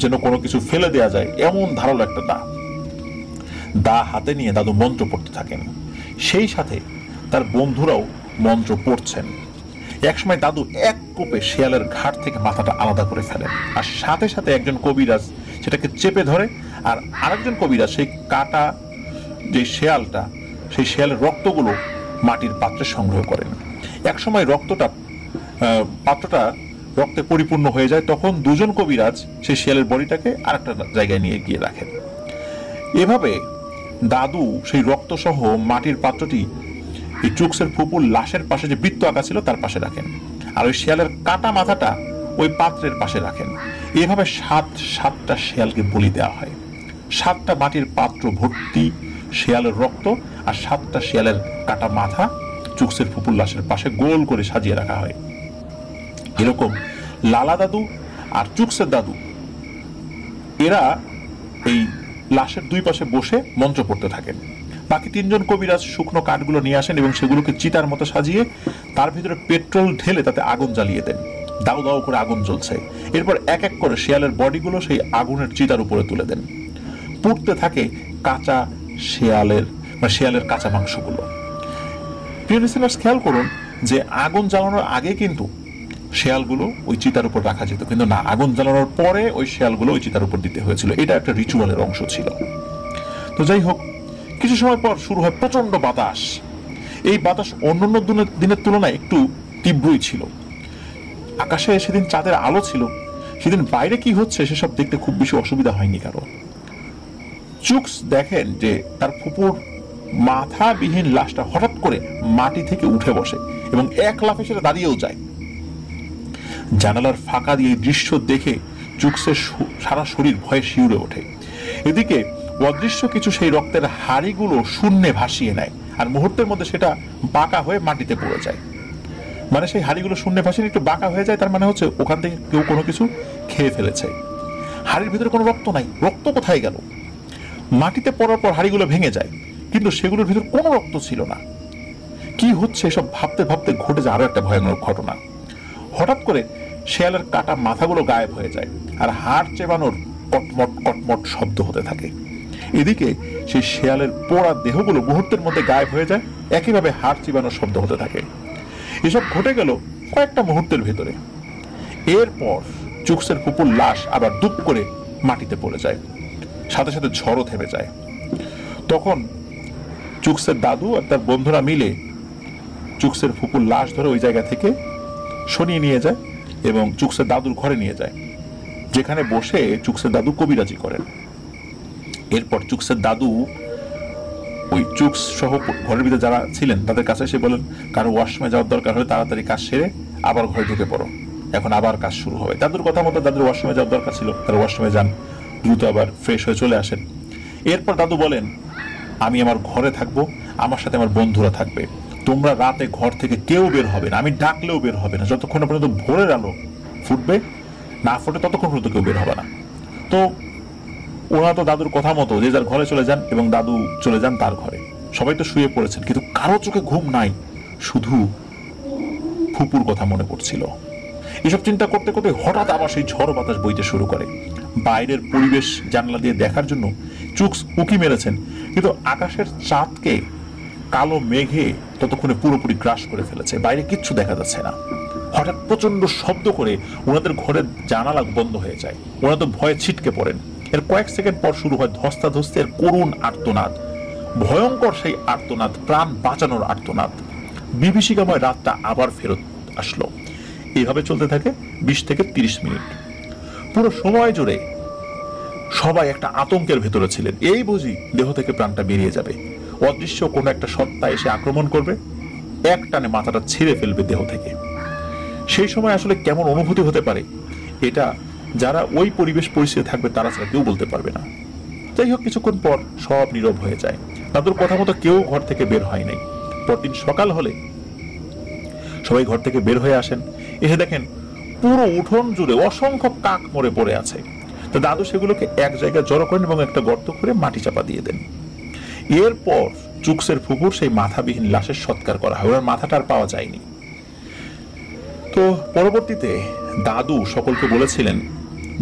যেন কোনো কিছু ফেলে দেয়া যায় এমন ধারালো একটা দা হাতে নিয়ে দাদু মন্ত্র পড়তে থাকেন। সেই সাথে তার বন্ধুরাও মন্ত্র পড়ছেন। একসময় দাদু এক কোপে শিয়ালের ঘাট থেকে মাথাটা আলাদা করে ফেলেন, আর সাথে সাথে একজন কবিরাজ সেটাকে চেপে ধরে, আর আরেকজন কবিরাজ সেই কাটা যে শিয়ালটা, সেই শিয়ালের রক্তগুলো মাটির পাত্রে সংগ্রহ করেন। একসময় পাত্রটা রক্তে পরিপূর্ণ হয়ে যায়, তখন দুজন কবিরাজ সেই শিয়ালের বডিটাকে আরেকটা জায়গায় নিয়ে গিয়ে রাখেন। এভাবে দাদু সেই রক্ত সহ মাটির পাত্রটি এই চুকসের ফুপুর লাশের পাশে যে বৃত্ত আঁকা ছিল তার পাশে রাখেন, আর ওই শিয়ালের কাটা মাথাটা ওই পাত্রের পাশে রাখেন। এভাবে 7টা শিয়ালকে বলি দেওয়া হয়। 7টা মাটির পাত্র ভর্তি শিয়ালের রক্ত আর 7টা শিয়ালের কাটা মাথা চুকসের ফুপুর লাশের পাশে গোল করে সাজিয়ে রাখা হয়। এরকম লালা দাদু আর চুকসের দাদু এরা এই লাশের দুই পাশে বসে মন্ত্র পড়তে থাকেন। বাকি 3 জন কবিরাজ শুকনো কাঠগুলো নিয়ে আসেন এবং সেগুলোকে চিতার মতো সাজিয়ে তার ভিতরে পেট্রোল ঢেলে তাতে আগুন জ্বালিয়ে দেন। দাউ দাউ করে আগুন জ্বলছে। এরপর এক এক করে শিয়ালের বডিগুলো সেই আগুনের চিতার উপরে তুলে দেন। পুড়তে থাকে কাঁচা শিয়ালের কাঁচা মাংসগুলো। প্রিয় লিসেনার্স, খেয়াল করুন যে আগুন জ্বালানোর আগে কিন্তু শিয়ালগুলো ওই চিতার উপর রাখা যেত, কিন্তু না, আগুন জ্বালানোর পরে ওই শিয়ালগুলো ওই চিতার উপর দিতে হয়েছিল। এটা একটা রিচুয়ালের অংশ ছিল। তো যাই হোক, কিছু সময় পর শুরু হয় প্রচন্ড বাতাস। এই বাতাস অন্যান্য দিনের তুলনায় একটু তীব্রই ছিল। আকাশে সেদিন চাঁদের আলো ছিল। সেদিন বাইরে কি হচ্ছে সেসব দেখতে খুব বেশি অসুবিধা হয়নি কারো। চুকস দেখেন যে তার ফুপুর মাথাবিহীন লাশটা হঠাৎ করে মাটি থেকে উঠে বসে এবং এক লাফে সেটা দাঁড়িয়েও যায়। জানালার ফাঁকা দিয়ে দৃশ্য দেখে চুকসের সারা শরীর ভয়ে শিউরে ওঠে। এদিকে অদৃশ্য কিছু সেই রক্তের হাড়িগুলো শূন্যে ভাসিয়ে নেয়, আর মুহূর্তের মধ্যে সেটা বাঁকা হয়ে মাটিতে পড়ে যায়। মানে সেই হাড়িগুলো শূন্যে ভাসিয়ে একটু বাঁকা হয়ে যায়, তার মানে হচ্ছে ওখান থেকে কেউ কোনো কিছু খেয়ে ফেলেছে। হাড়ির ভিতরে কোনো রক্ত নাই, রক্ত কোথায় গেল? মাটিতে পড়ার পর হাড়িগুলো ভেঙে যায়, কিন্তু সেগুলোর ভিতর কোনো রক্ত ছিল না। কি হচ্ছে এসব ভাবতে ভাবতে ঘটে যায় আরো একটা ভয়ানক ঘটনা। হঠাৎ করে শেয়ালের কাটা মাথাগুলো গায়েব হয়ে যায়, আর হাড় চেবানোর কটমট কটমট শব্দ হতে থাকে। এদিকে সেই শেয়ালের পোড়া দেহগুলো মুহূর্তের মধ্যে গায়েব হয়ে যায়, একইভাবে হাড় চিবানোর শব্দ হতে থাকে। এসব ঘটে গেল কয়েকটা মুহূর্তের ভেতরে। এরপর চুকসের ফুপুর লাশ আবার দুপ করে মাটিতে পড়ে যায়, সাথে সাথে ঝড়ও থেমে যায়। তখন চুকসের দাদু আর তার বন্ধুরা মিলে চুকসের ফুপুর লাশ ধরে ওই জায়গা থেকে সরিয়ে নিয়ে যায় এবং চুকসের দাদুর ঘরে নিয়ে যায়, যেখানে বসে চুকসের দাদু কবিরাজি করেন। এরপর চুকসের দাদু ওই চুকস সহ ঘরের ভিতরে যারা ছিলেন তাদের কাছে এসে বলেন, কারো ওয়াশরুমে যাওয়ার দরকার হলে তাড়াতাড়ি কাজ সেরে আবার ঘরে ঢুকে পড়ো, এখন আবার কাজ শুরু হবে। দাদুর কথা মতো দাদুর ওয়াশরুমে যাওয়ার দরকার ছিল, তারা ওয়াশরুমে যান, দ্রুত আবার ফ্রেশ হয়ে চলে আসেন। এরপর দাদু বলেন, আমি আমার ঘরে থাকবো, আমার সাথে আমার বন্ধুরা থাকবে, তোমরা রাতে ঘর থেকে কেউ বের হবে না, আমি ডাকলেও বের হবে না, যতক্ষণ পর্যন্ত ভোরের আলো ফুটবে না ফুটে ততক্ষণ পর্যন্ত কেউ বের হবে না। তো ওনারা তো দাদুর কথা মতো যে যার ঘরে চলে যান এবং দাদু চলে যান তার ঘরে। সবাই তো শুয়ে পড়েছেন, কিন্তু কারো চোখে ঘুম নাই, শুধু ফুপুর কথা মনে পড়ছিল। এসব চিন্তা করতে করতে হঠাৎ আবার সেই ঝড় বাতাস বইতে শুরু করে। বাইরের পরিবেশ জানলা দিয়ে দেখার জন্য চুকস উকি মেরেছেন, কিন্তু আকাশের চাঁদকে কালো মেঘে ততক্ষণে পুরোপুরি গ্রাস করে ফেলেছে, বাইরে কিচ্ছু দেখা যাচ্ছে না। হঠাৎ প্রচন্ড শব্দ করে ওনাদের ঘরের জানালা বন্ধ হয়ে যায়। ওনারা তো ভয়ে ছিটকে পড়েন। এর কয়েক সেকেন্ড পর শুরু হয় ধস্তাধস্তের করুণ আর্তনাদ, ভয়ঙ্কর সেই আর্তনাদ, প্রাণ বাঁচানোর আর্তনাদ। বিভীষিকাময় রাতটা আবার ফেরত আসলো। এইভাবে চলতে থাকে 20 থেকে 30 মিনিট। পুরো সময় জুড়ে সবাই একটা আতঙ্কের ভেতরে ছিলেন, এই বুঝি দেহ থেকে প্রাণটা বেরিয়ে যাবে, অদৃশ্য কোনো একটা সত্তা এসে আক্রমণ করবে, এক টানে মাথাটা ছিঁড়ে ফেলবে দেহ থেকে। সেই সময় আসলে কেমন অনুভূতি হতে পারে, এটা যারা ওই পরিবেশ পরিস্থিতি থাকবে তারা ছাড়া কেউ বলতে পারবে না। যাই হোক, কিছুক্ষণ পর সব নীরব হয়ে যায়। দাদুর কথা মতো কেউ ঘর থেকে বের হয় নাই। পরদিন সকাল হলে সবাই ঘর থেকে বের হয়ে আসেন, এসে দেখেন পুরো উঠোন জুড়ে অসংখ্য কাক মরে পড়ে আছে। তো দাদু সেগুলোকে এক জায়গায় জড়ো করেন এবং একটা গর্ত করে মাটি চাপা দিয়ে দেন। এরপর চুকসের ফুপুর সেই মাথাবিহীন লাশের সৎকার করা হয়, ওনার মাথাটা আর পাওয়া যায়নি। তো পরবর্তীতে দাদু সকলকে বলেছিলেন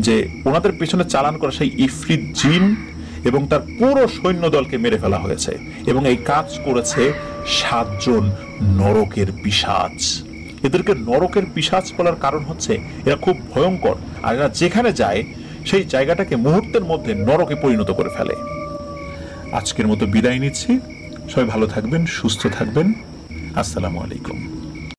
যে ওনাদের পেছনে চালান করা সেই ইফরিত জিন এবং তার পুরো সৈন্য দলকে মেরে ফেলা হয়েছে, এবং এই কাজ করেছে 7 জন নরকের পিশাচ। এদেরকে নরকের পিশাচ বলার কারণ হচ্ছে এরা খুব ভয়ঙ্কর, আর এরা যেখানে যায় সেই জায়গাটাকে মুহূর্তের মধ্যে নরকে পরিণত করে ফেলে। আজকের মতো বিদায় নিচ্ছি। সবাই ভালো থাকবেন, সুস্থ থাকবেন। আসসালামু আলাইকুম।